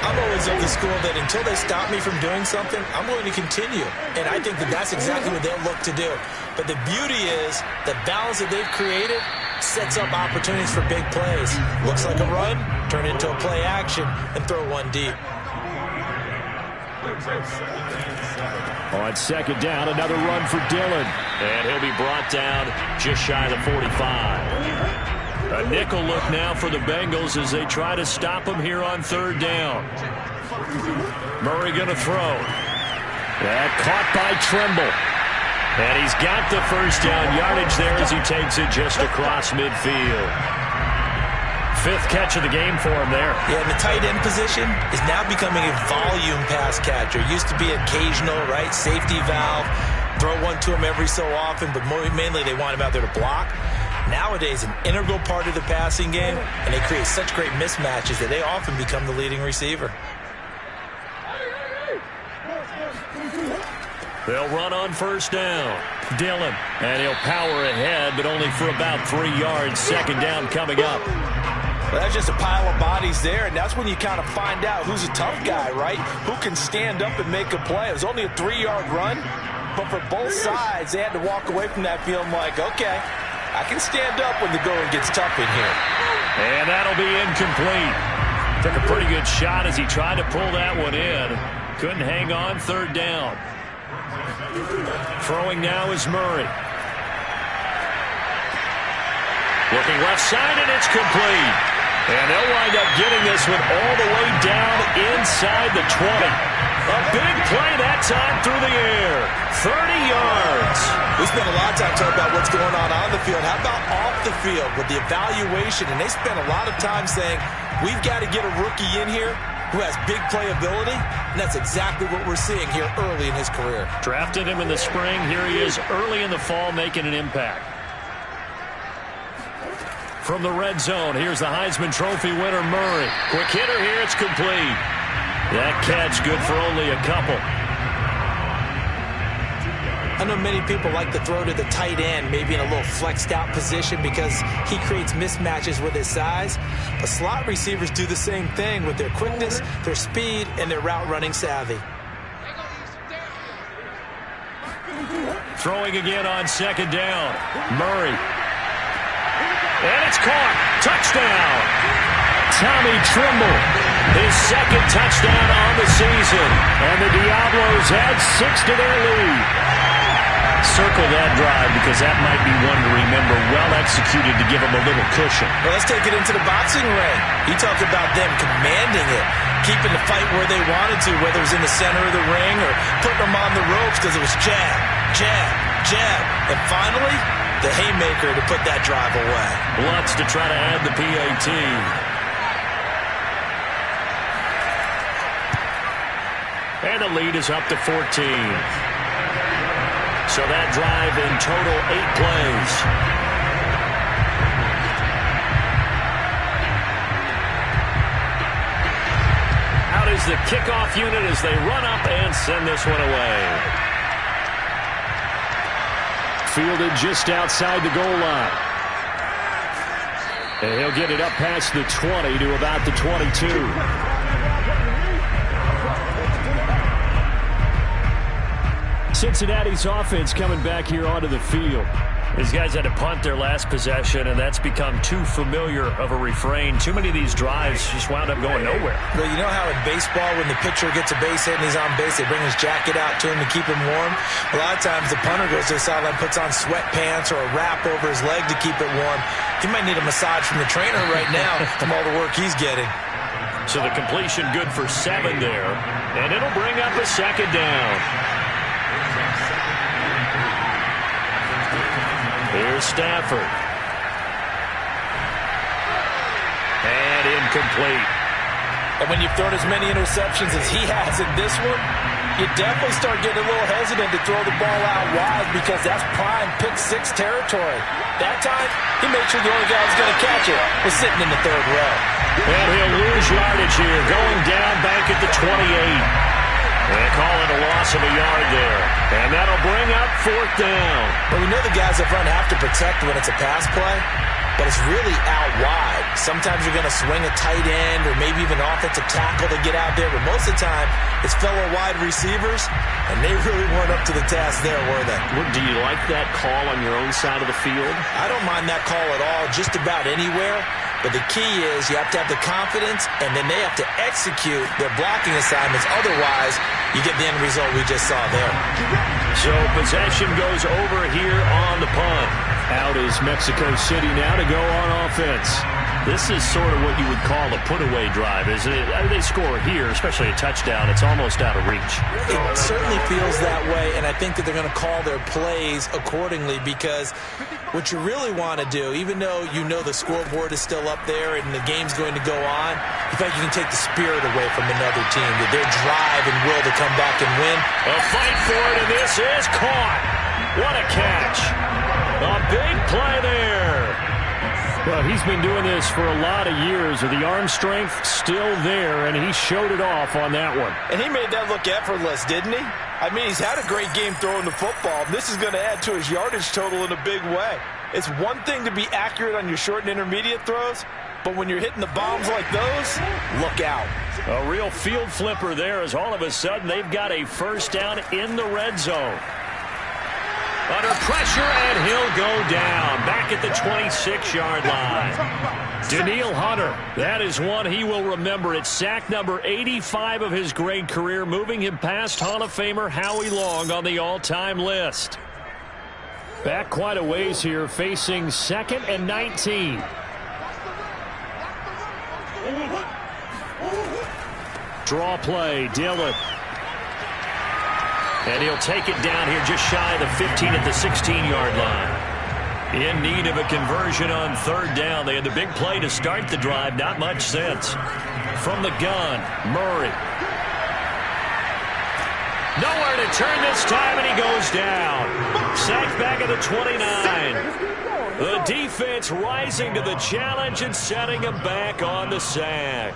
I'm always of the school that until they stop me from doing something, I'm going to continue. And I think that that's exactly what they'll look to do. But the beauty is the balance that they've created sets up opportunities for big plays. Looks like a run, turn it into a play action, and throw one deep. On second down, another run for Dillon. And he'll be brought down just shy of the 45. A nickel look now for the Bengals as they try to stop him here on third down. Murray going to throw. That caught by Tremble. And he's got the first down yardage there as he takes it just across midfield. 5th catch of the game for him there. Yeah, and the tight end position is now becoming a volume pass catcher. It used to be occasional, right? Safety valve. Throw one to him every so often, but mainly they want him out there to block. Nowadays, an integral part of the passing game, and they create such great mismatches that they often become the leading receiver. They'll run on first down. Dillon, and he'll power ahead, but only for about 3 yards. Second down coming up. Well, that's just a pile of bodies there, and that's when you kind of find out who's a tough guy, right? Who can stand up and make a play. It was only a 3-yard run, but for both sides, they had to walk away from that feeling like, okay, I can stand up when the going gets tough in here. And that'll be incomplete. Took a pretty good shot as he tried to pull that one in. Couldn't hang on, third down. Throwing now is Murray. Looking left side, and it's complete. And they'll wind up getting this one all the way down inside the 20. A big play that time through the air. 30 yards. We spent a lot of time talking about what's going on the field. How about off the field with the evaluation? And they spent a lot of time saying, we've got to get a rookie in here who has big playability, and that's exactly what we're seeing here early in his career. Drafted him in the spring. Here he is early in the fall making an impact. From the red zone, here's the Heisman Trophy winner, Murray. Quick hitter here, it's complete. That catch good for only a couple. I know many people like to throw to the tight end, maybe in a little flexed out position because he creates mismatches with his size. But slot receivers do the same thing with their quickness, their speed, and their route running savvy. Throwing again on second down. Murray. And it's caught. Touchdown. Tommy Trimble. His second touchdown on the season. And the Diablos add 6 to their lead. Circle that drive because that might be one to remember. Well executed to give them a little cushion. Well, let's take it into the boxing ring. He talked about them commanding it, keeping the fight where they wanted to, whether it was in the center of the ring or putting them on the ropes because it was jab, jab, jab. And finally, the haymaker to put that drive away. Lutz to try to add the PAT. And the lead is up to 14. So that drive in total 8 plays. Out is the kickoff unit as they run up and send this one away. Fielded just outside the goal line. And he'll get it up past the 20 to about the 22. Cincinnati's offense coming back here onto the field. These guys had to punt their last possession, and that's become too familiar of a refrain. Too many of these drives just wound up going nowhere. Well, you know how in baseball when the pitcher gets a base hit and he's on base, they bring his jacket out to him to keep him warm? A lot of times the punter goes to the sideline, puts on sweatpants or a wrap over his leg to keep it warm. He might need a massage from the trainer right now from all the work he's getting. So the completion good for 7 there, and it'll bring up a second down. Here's Stafford. And incomplete. And when you've thrown as many interceptions as he has in this one, you definitely start getting a little hesitant to throw the ball out wide because that's prime pick-6 territory. That time, he made sure the only guy who was going to catch it was sitting in the 3rd row. And he'll lose yardage here, going down back at the 28. They call it a loss of a yard there. And that'll bring up 4th down. But we know the guys up front have to protect when it's a pass play, but it's really out wide. Sometimes you're going to swing a tight end or maybe even offensive tackle to get out there, but most of the time it's fellow wide receivers, and they really weren't up to the task there, were they? Do you like that call on your own side of the field? I don't mind that call at all, just about anywhere. But the key is you have to have the confidence, and then they have to execute their blocking assignments. Otherwise, you get the end result we just saw there. So possession goes over here on the punt. Out is Mexico City now to go on offense. This is sort of what you would call a put-away drive, isn't it? I mean, they score here, especially a touchdown. It's almost out of reach. It certainly feels that way, and I think that they're going to call their plays accordingly because what you really want to do, even though you know the scoreboard is still up there and the game's going to go on, you think you can take the spirit away from another team, that their drive and will to come back and win. A fight for it, and this is caught. What a catch. A big play there. Well, he's been doing this for a lot of years with the arm strength still there, and he showed it off on that one. And he made that look effortless, didn't he? I mean, he's had a great game throwing the football. This is going to add to his yardage total in a big way. It's one thing to be accurate on your short and intermediate throws, but when you're hitting the bombs like those, look out. A real field flipper there as all of a sudden they've got a first down in the red zone. Under pressure, and he'll go down back at the 26-yard line. Danielle Hunter, that is one he will remember. It's sack number 85 of his great career, moving him past Hall of Famer Howie Long on the all-time list. Back quite a ways here, facing 2nd and 19. Draw play, Dillon. And he'll take it down here just shy of the 15 at the 16-yard line. In need of a conversion on 3rd down. They had the big play to start the drive. Not much sense. From the gun, Murray. Nowhere to turn this time, and he goes down. Sacked back at the 29. The defense rising to the challenge and setting him back on the sack.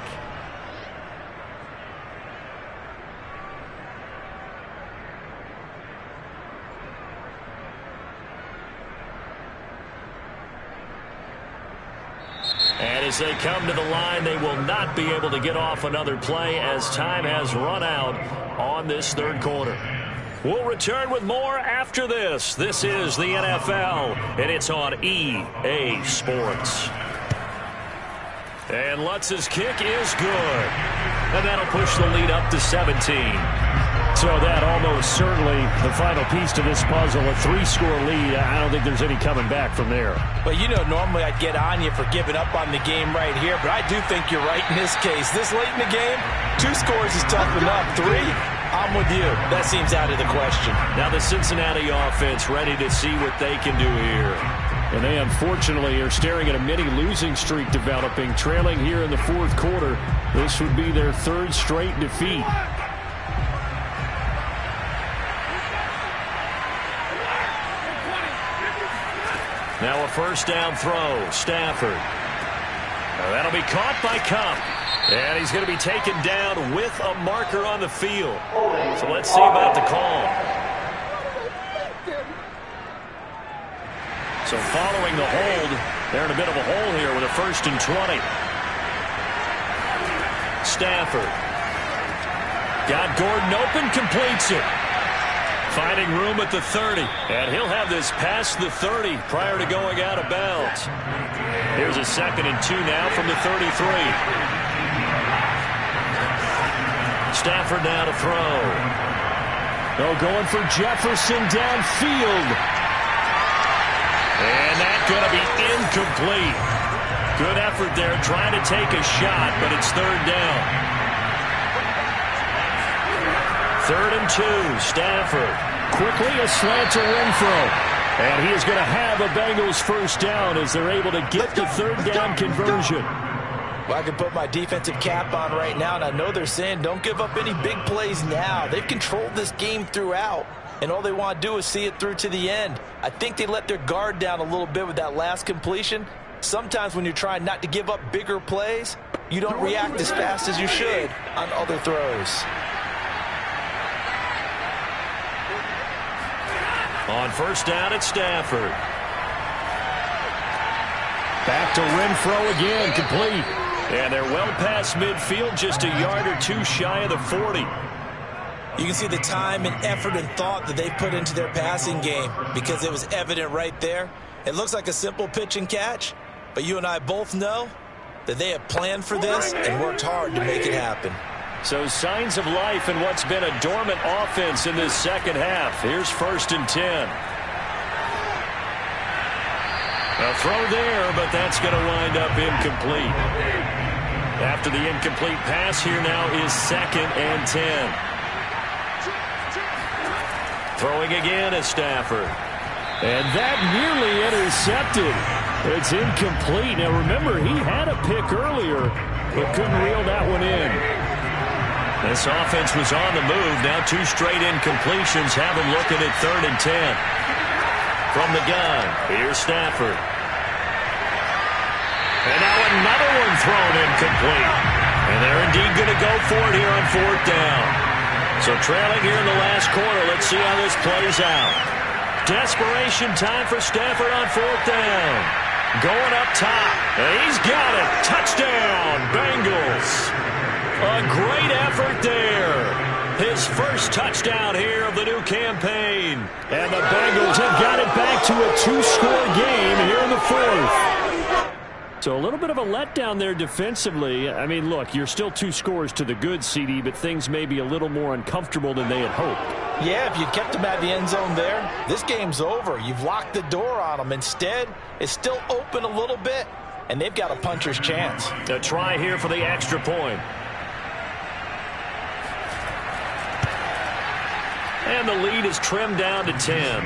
And as they come to the line, they will not be able to get off another play as time has run out on this 3rd quarter. We'll return with more after this. This is the NFL, and it's on EA Sports. And Lutz's kick is good. And that'll push the lead up to 17. So that almost certainly the final piece to this puzzle, a 3-score lead. I don't think there's any coming back from there. Well, you know, normally I'd get on you for giving up on the game right here, but I do think you're right in this case. This late in the game, 2 scores is tough enough. 3, I'm with you. That seems out of the question. Now the Cincinnati offense ready to see what they can do here. And they unfortunately are staring at a mini losing streak developing, trailing here in the 4th quarter. This would be their 3rd straight defeat. Now a first down throw. Stafford. That'll be caught by Cup. And he's going to be taken down with a marker on the field. So let's see about the call. So following the hold, they're in a bit of a hole here with a 1st and 20. Stafford. Got Gordon open, completes it. Finding room at the 30. And he'll have this past the 30 prior to going out of bounds. Here's a 2nd and 2 now from the 33. Stafford now to throw. Oh, going for Jefferson downfield. And that's going to be incomplete. Good effort there trying to take a shot, but it's 3rd down. 3rd and 2, Stafford. Quickly a slant to Renfro. And he is going to have a Bengals 1st down as they're able to get the 3rd down conversion. Well, I can put my defensive cap on right now, and I know they're saying don't give up any big plays now. They've controlled this game throughout, and all they want to do is see it through to the end. I think they let their guard down a little bit with that last completion. Sometimes when you're trying not to give up bigger plays, you don't react as fast as you should on other throws. On 1st down at Stafford. Back to Renfro again, complete. And they're well past midfield, just a yard or 2 shy of the 40. You can see the time and effort and thought that they put into their passing game because it was evident right there. It looks like a simple pitch and catch, but you and I both know that they have planned for this and worked hard to make it happen. So signs of life in what's been a dormant offense in this 2nd half. Here's 1st and 10. A throw there, but that's going to wind up incomplete. After the incomplete pass, here now is 2nd and 10. Throwing again is Stafford. And that nearly intercepted. It's incomplete. Now remember, he had a pick earlier, but couldn't reel that one in. This offense was on the move. Now 2 straight incompletions have them looking at 3rd and 10. From the gun, here's Stafford. And now another one thrown incomplete. And they're indeed going to go for it here on 4th down. So trailing here in the last quarter, let's see how this plays out. Desperation time for Stafford on 4th down. Going up top. And he's got it. Touchdown, Bengals. A great effort there. His 1st touchdown here of the new campaign. And the Bengals have got it back to a 2-score game here in the 4th. So a little bit of a letdown there defensively. I mean, look, you're still 2 scores to the good, CD, but things may be a little more uncomfortable than they had hoped. Yeah, if you kept them at the end zone there, this game's over. You've locked the door on them. Instead, it's still open a little bit, and they've got a puncher's chance. A try here for the extra point. And the lead is trimmed down to 10.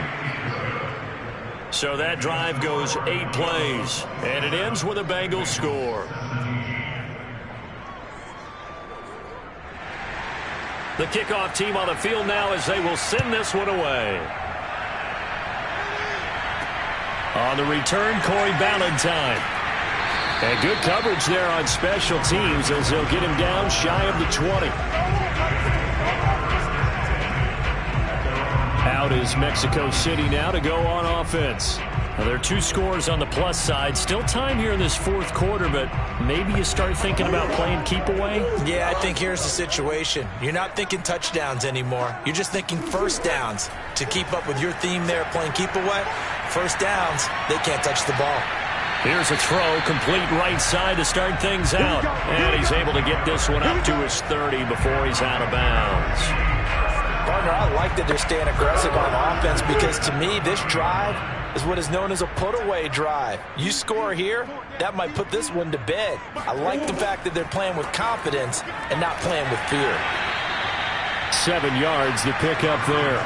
So that drive goes 8 plays, and it ends with a Bengals score. The kickoff team on the field now as they will send this one away. On the return, Corey Ballantyne. And good coverage there on special teams as they'll get him down shy of the 20. Out is Mexico City now to go on offense. Now, there are 2 scores on the plus side. Still time here in this fourth quarter, but maybe you start thinking about playing keep away? Yeah, I think here's the situation. You're not thinking touchdowns anymore. You're just thinking first downs. To keep up with your theme there, playing keep away, first downs, they can't touch the ball. Here's a throw, complete right side to start things out. And he's able to get this one up to his 30 before he's out of bounds. Partner, I like that they're staying aggressive on offense because to me, this drive is what is known as a put-away drive. You score here, that might put this one to bed. I like the fact that they're playing with confidence and not playing with fear. 7 yards to pick up there.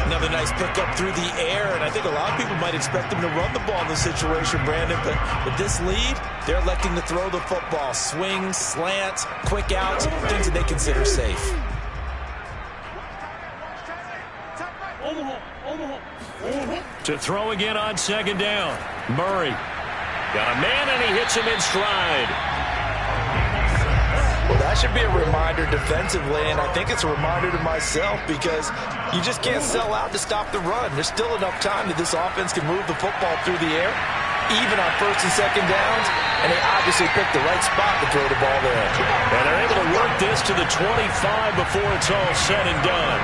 Another nice pickup through the air, and I think a lot of people might expect them to run the ball in this situation, Brandon, but with this lead, they're electing to throw the football. Swings, slants, quick outs, things that they consider safe. To throw again on second down. Murray got a man, and he hits him in stride. Well, that should be a reminder defensively, and I think it's a reminder to myself because you just can't sell out to stop the run. There's still enough time that this offense can move the football through the air, even on first and second downs, and they obviously picked the right spot to throw the ball there. And they're able to work this to the 25 before it's all said and done.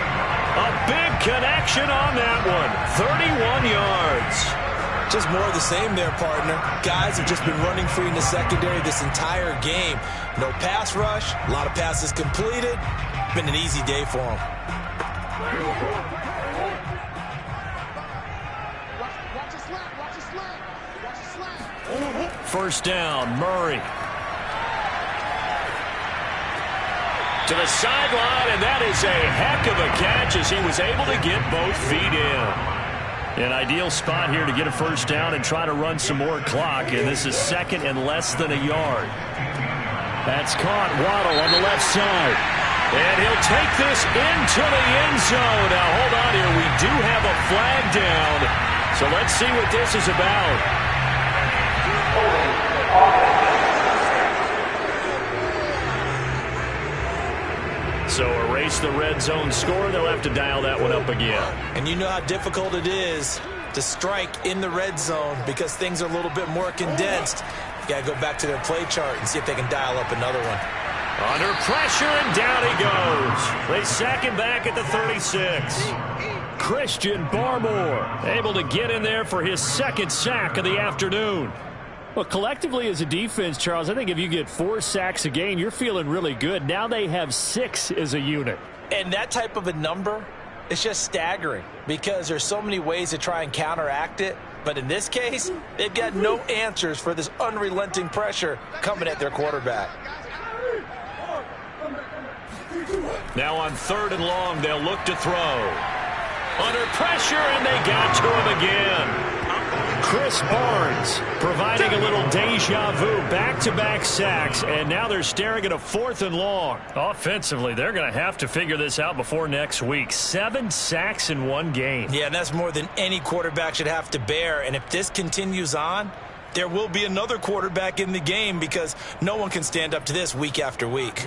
A big connection on that one. 31 yards. Just more of the same there, partner. Guys have just been running free in the secondary this entire game. No pass rush, a lot of passes completed. Been an easy day for them. First down, Murray. To the sideline, and that is a heck of a catch as he was able to get both feet in. An ideal spot here to get a first down and try to run some more clock, and this is second and less than a yard. That's caught. Waddle on the left side. And he'll take this into the end zone. Now, hold on here. We do have a flag down. So let's see what this is about. So erase the red zone score. They'll have to dial that one up again. And you know how difficult it is to strike in the red zone because things are a little bit more condensed. You got to go back to their play chart and see if they can dial up another one. Under pressure, and down he goes. They sack him back at the 36. Christian Barmore able to get in there for his second sack of the afternoon. Well, collectively as a defense, Charles, I think if you get 4 sacks a game, you're feeling really good. Now they have 6 as a unit. And that type of a number is just staggering because there's so many ways to try and counteract it. But in this case, they've got no answers for this unrelenting pressure coming at their quarterback. Now on 3rd and long, they'll look to throw. Under pressure, and they got to him again. Chris Barnes providing a little deja vu, back-to-back sacks, and now they're staring at a 4th and long. Offensively, they're going to have to figure this out before next week. 7 sacks in one game. Yeah, that's more than any quarterback should have to bear, and if this continues on, there will be another quarterback in the game because no one can stand up to this week after week.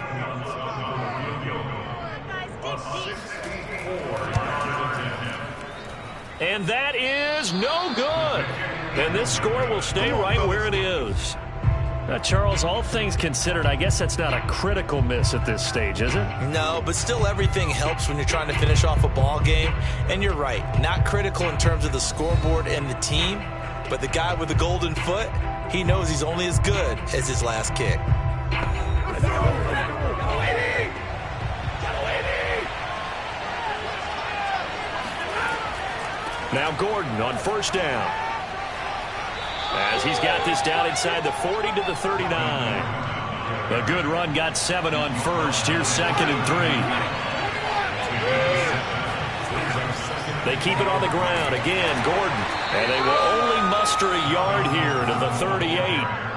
And that is no good. And this score will stay right where it is. Now, Charles, all things considered, I guess that's not a critical miss at this stage, is it? No, but still everything helps when you're trying to finish off a ball game. And you're right, not critical in terms of the scoreboard and the team, but the guy with the golden foot, he knows he's only as good as his last kick. Now Gordon on first down. As he's got this down inside the 40 to the 39. A good run, got 7 on first. Here's 2nd and 3. They keep it on the ground. Again, Gordon. And they will only muster a yard here to the 38.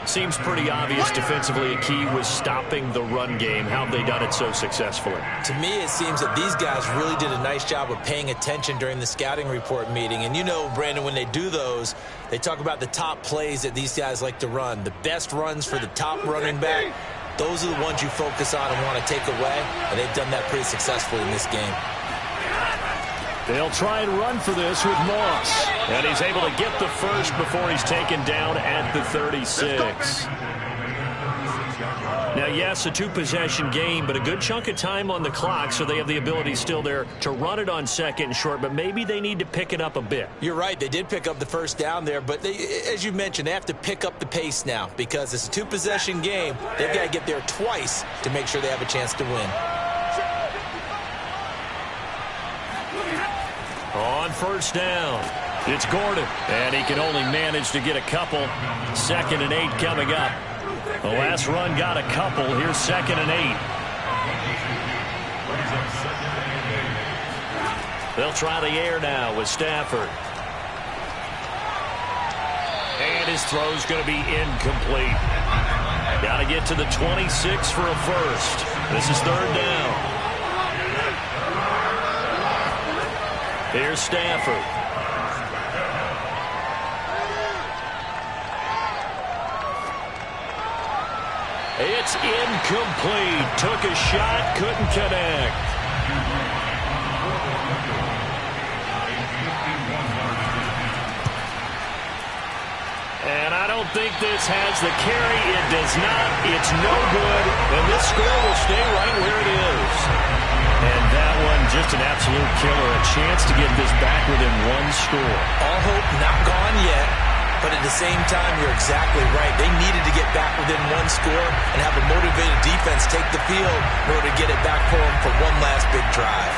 Seems pretty obvious defensively a key was stopping the run game. How have they done it so successfully? To me, it seems that these guys really did a nice job of paying attention during the scouting report meeting. And you know, Brandon, when they do those, they talk about the top plays that these guys like to run. The best runs for the top running back, those are the ones you focus on and want to take away. And they've done that pretty successfully in this game. They'll try and run for this with Moss. And he's able to get the first before he's taken down at the 36. Now, yes, a two-possession game, but a good chunk of time on the clock, so they have the ability still there to run it on second and short, but maybe they need to pick it up a bit. You're right. They did pick up the first down there, but as you mentioned, they have to pick up the pace now because it's a two-possession game. They've got to get there twice to make sure they have a chance to win. On first down, it's Gordon, and he can only manage to get a couple. 2nd and 8 coming up. The last run got a couple. Here's 2nd and 8. They'll try the air now with Stafford. And his throw's going to be incomplete. Got to get to the 26 for a first. This is 3rd down. Here's Stafford. It's incomplete. Took a shot, couldn't connect. And I don't think this has the carry. It does not. It's no good. And this score will stay right where it is. And that one, just an absolute killer. A chance to get this back within one score. All hope not gone yet. But at the same time, you're exactly right. They needed to get back within one score and have a motivated defense take the field in order to get it back for them for one last big drive.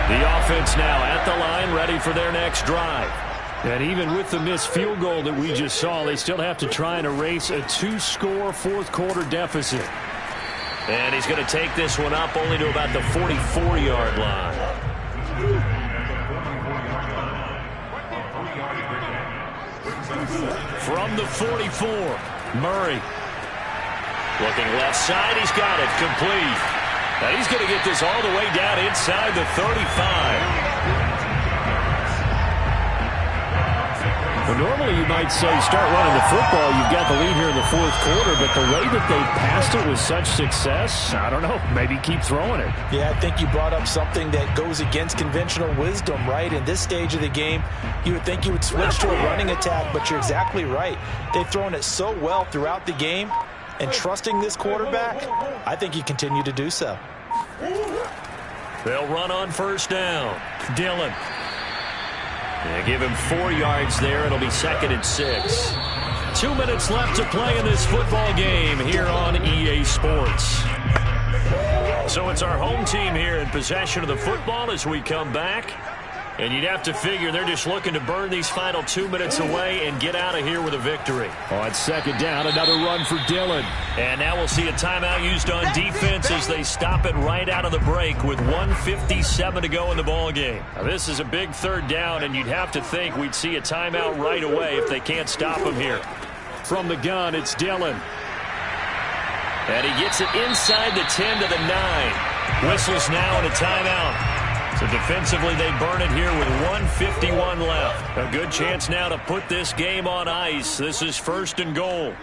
The offense now at the line, ready for their next drive. And even with the missed field goal that we just saw, they still have to try and erase a 2-score fourth-quarter deficit. And he's going to take this one up only to about the 44-yard line. From the 44, Murray. Looking left side, he's got it, complete. Now he's going to get this all the way down inside the 35. Well, normally you might say start running the football, you've got the lead here in the 4th quarter, but the way that they passed it with such success, I don't know, maybe keep throwing it. Yeah, I think you brought up something that goes against conventional wisdom, right? In this stage of the game, you would think you would switch to a running attack, but you're exactly right. They've thrown it so well throughout the game, and trusting this quarterback, I think you continue to do so. They'll run on first down. Dillon. They give him 4 yards there. It'll be 2nd and 6. 2 minutes left to play in this football game here on EA Sports. So it's our home team here in possession of the football as we come back. And you'd have to figure they're just looking to burn these final 2 minutes away and get out of here with a victory. On 2nd down, another run for Dillon. And now we'll see a timeout used on defense as they stop it right out of the break with 1:57 to go in the ball game. Now, this is a big 3rd down, and you'd have to think we'd see a timeout right away if they can't stop him here. From the gun, it's Dillon. And he gets it inside the 10 to the 9. Whistles now and a timeout. So defensively, they burn it here with 1:51 left. A good chance now to put this game on ice. This is 1st and goal.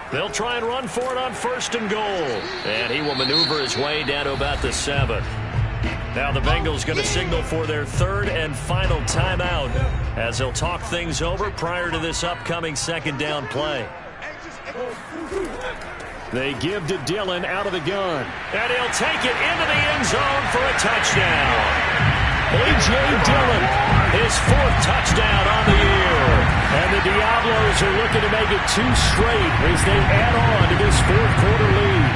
They'll try and run for it on 1st and goal. And he will maneuver his way down to about the 7. Now the Bengals going to signal for their 3rd and final timeout as they'll talk things over prior to this upcoming 2nd down play. They give to Dillon out of the gun. And he'll take it into the end zone for a touchdown. A.J. Dillon, his 4th touchdown on the year. And the Diablos are looking to make it 2 straight as they add on to this 4th-quarter lead.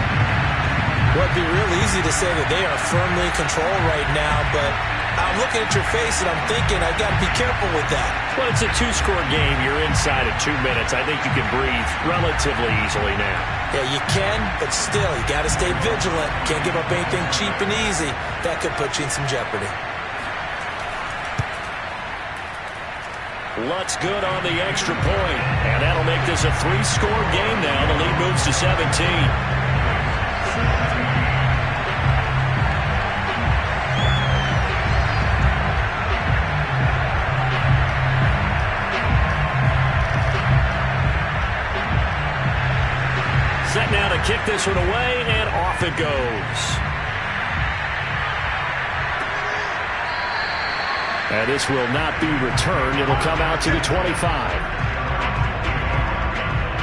Well, it'd be real easy to say that they are firmly in control right now, but I'm looking at your face and I'm thinking I've got to be careful with that. Well, it's a 2-score game. You're inside of 2 minutes. I think you can breathe relatively easily now. Yeah, you can, but still, you got to stay vigilant. Can't give up anything cheap and easy. That could put you in some jeopardy. Lutz good on the extra point, and that'll make this a 3-score game now. The lead moves to 17. Set now to kick this one away, and off it goes. And this will not be returned. It'll come out to the 25.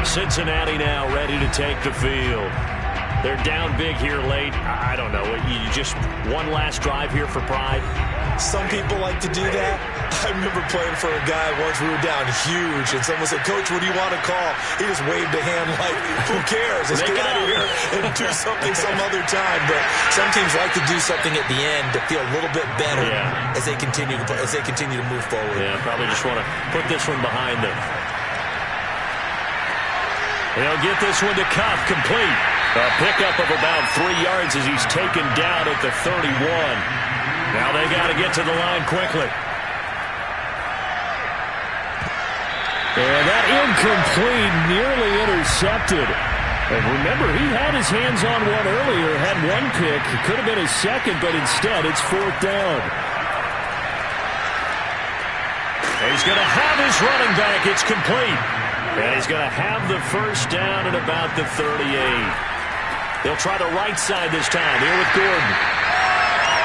Cincinnati now ready to take the field. They're down big here late. I don't know. You just one last drive here for pride? Some people like to do that. I remember playing for a guy once. We were down huge, and someone said, "Coach, what do you want to call?" He just waved a hand like, "Who cares? Let's get out of here and do something some other time." But some teams like to do something at the end to feel a little bit better as they continue to move forward. Yeah, probably just want to put this one behind them. They'll get this one to Cuff, complete. A pickup of about 3 yards as he's taken down at the 31. Now they got to get to the line quickly. And that incomplete, nearly intercepted. And remember, he had his hands on one earlier, had one pick. It could have been his second, but instead it's 4th down. And he's going to have his running back. It's complete. And he's going to have the first down at about the 38. They'll try the right side this time. Here with Gordon.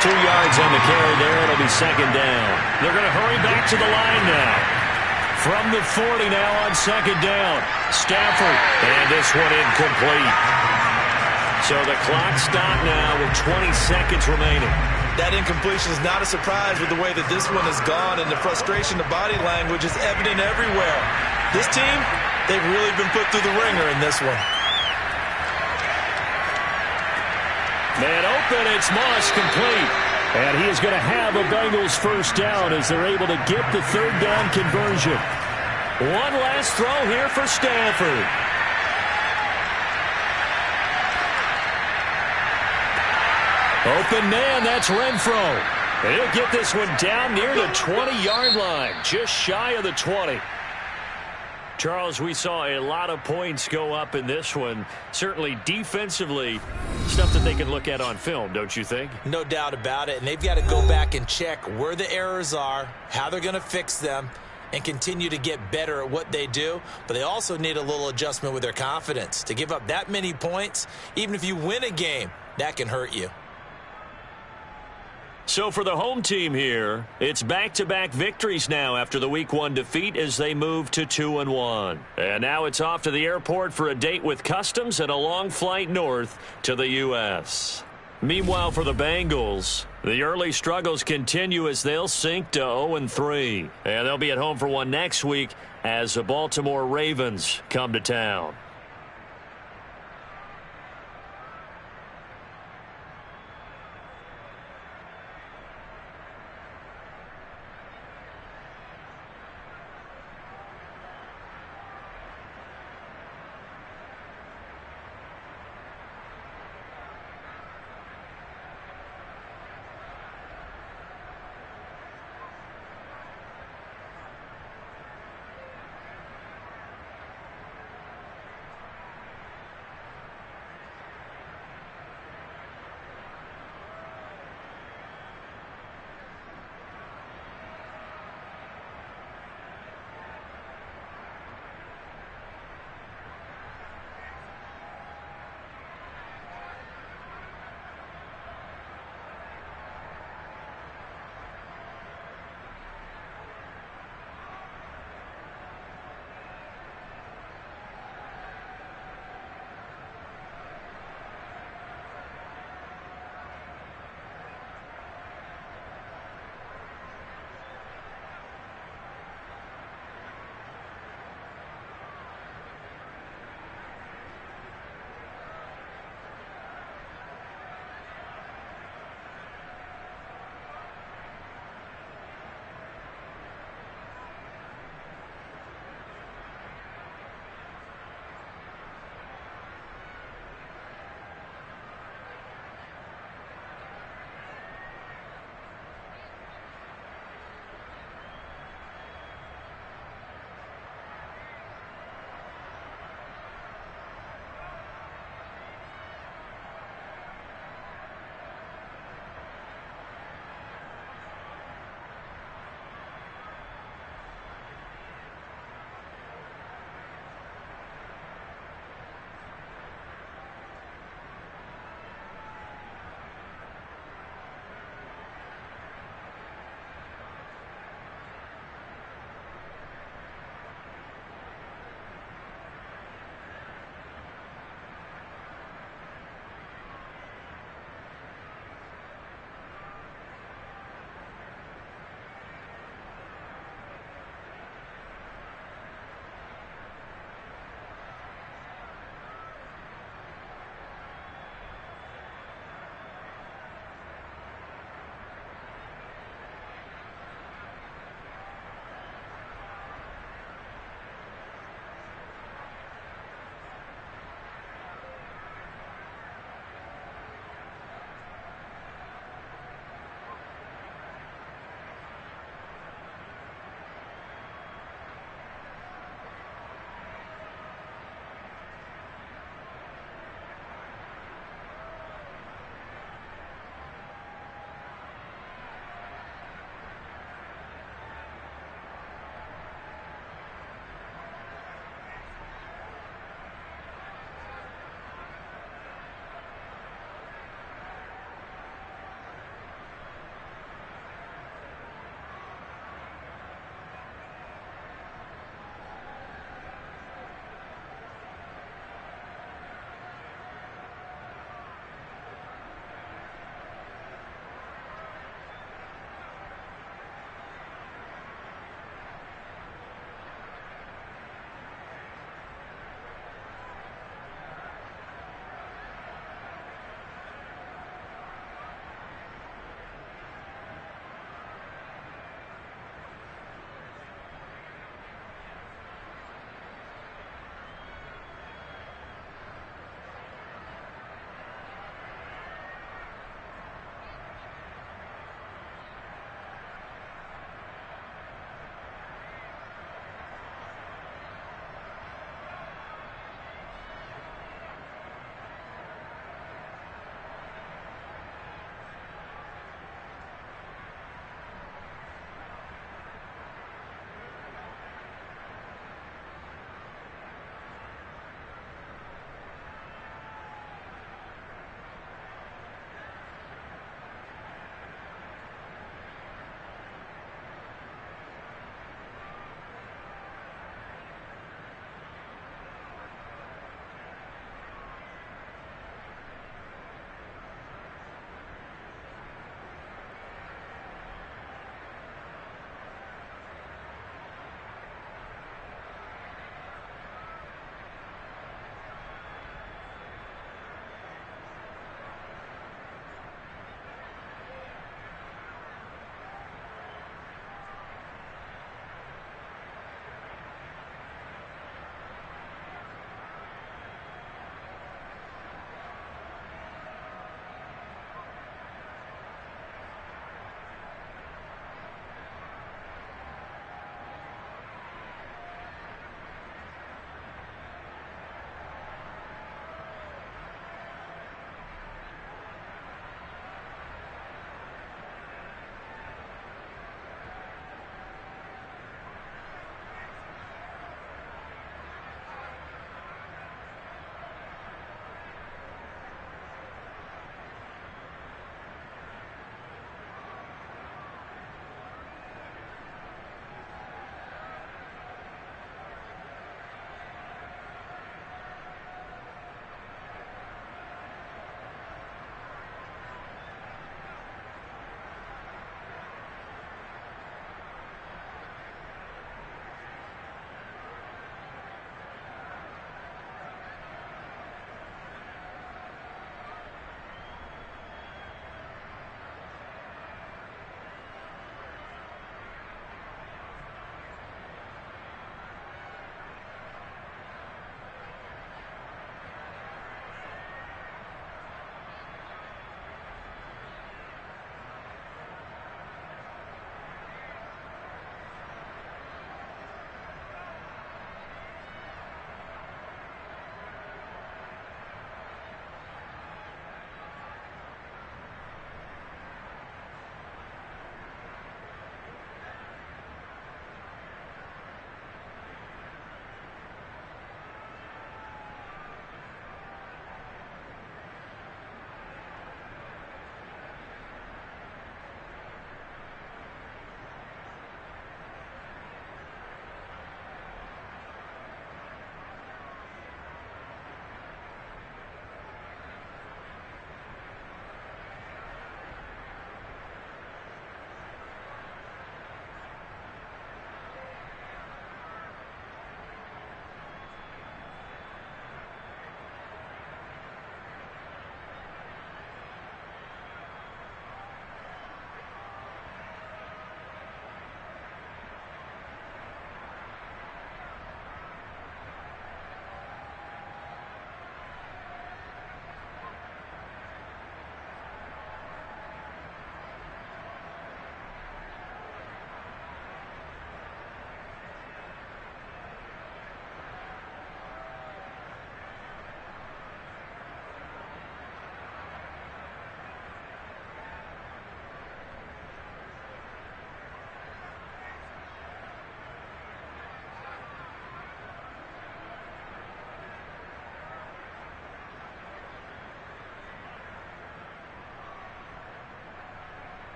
2 yards on the carry there. It'll be 2nd down. They're going to hurry back to the line now. From the 40 now on 2nd down. Stafford. And this one incomplete. So the clock stopped now with 20 seconds remaining. That incompletion is not a surprise with the way that this one has gone, and the frustration, the body language is evident everywhere. This team, they've really been put through the ringer in this one. Man open, it's Moss, complete. And he is going to have a Bengals first down as they're able to get the 3rd down conversion. One last throw here for Stafford. Open man, that's Renfro. And he'll get this one down near the 20-yard line, just shy of the 20. Charles, we saw a lot of points go up in this one. Certainly defensively, stuff that they can look at on film, don't you think? No doubt about it. And they've got to go back and check where the errors are, how they're going to fix them, and continue to get better at what they do. But they also need a little adjustment with their confidence. To give up that many points, even if you win a game, that can hurt you. So for the home team here, it's back-to-back victories now after the Week 1 defeat as they move to 2-1. And now it's off to the airport for a date with Customs and a long flight north to the U.S. Meanwhile, for the Bengals, the early struggles continue as they'll sink to 0-3. And they'll be at home for one next week as the Baltimore Ravens come to town.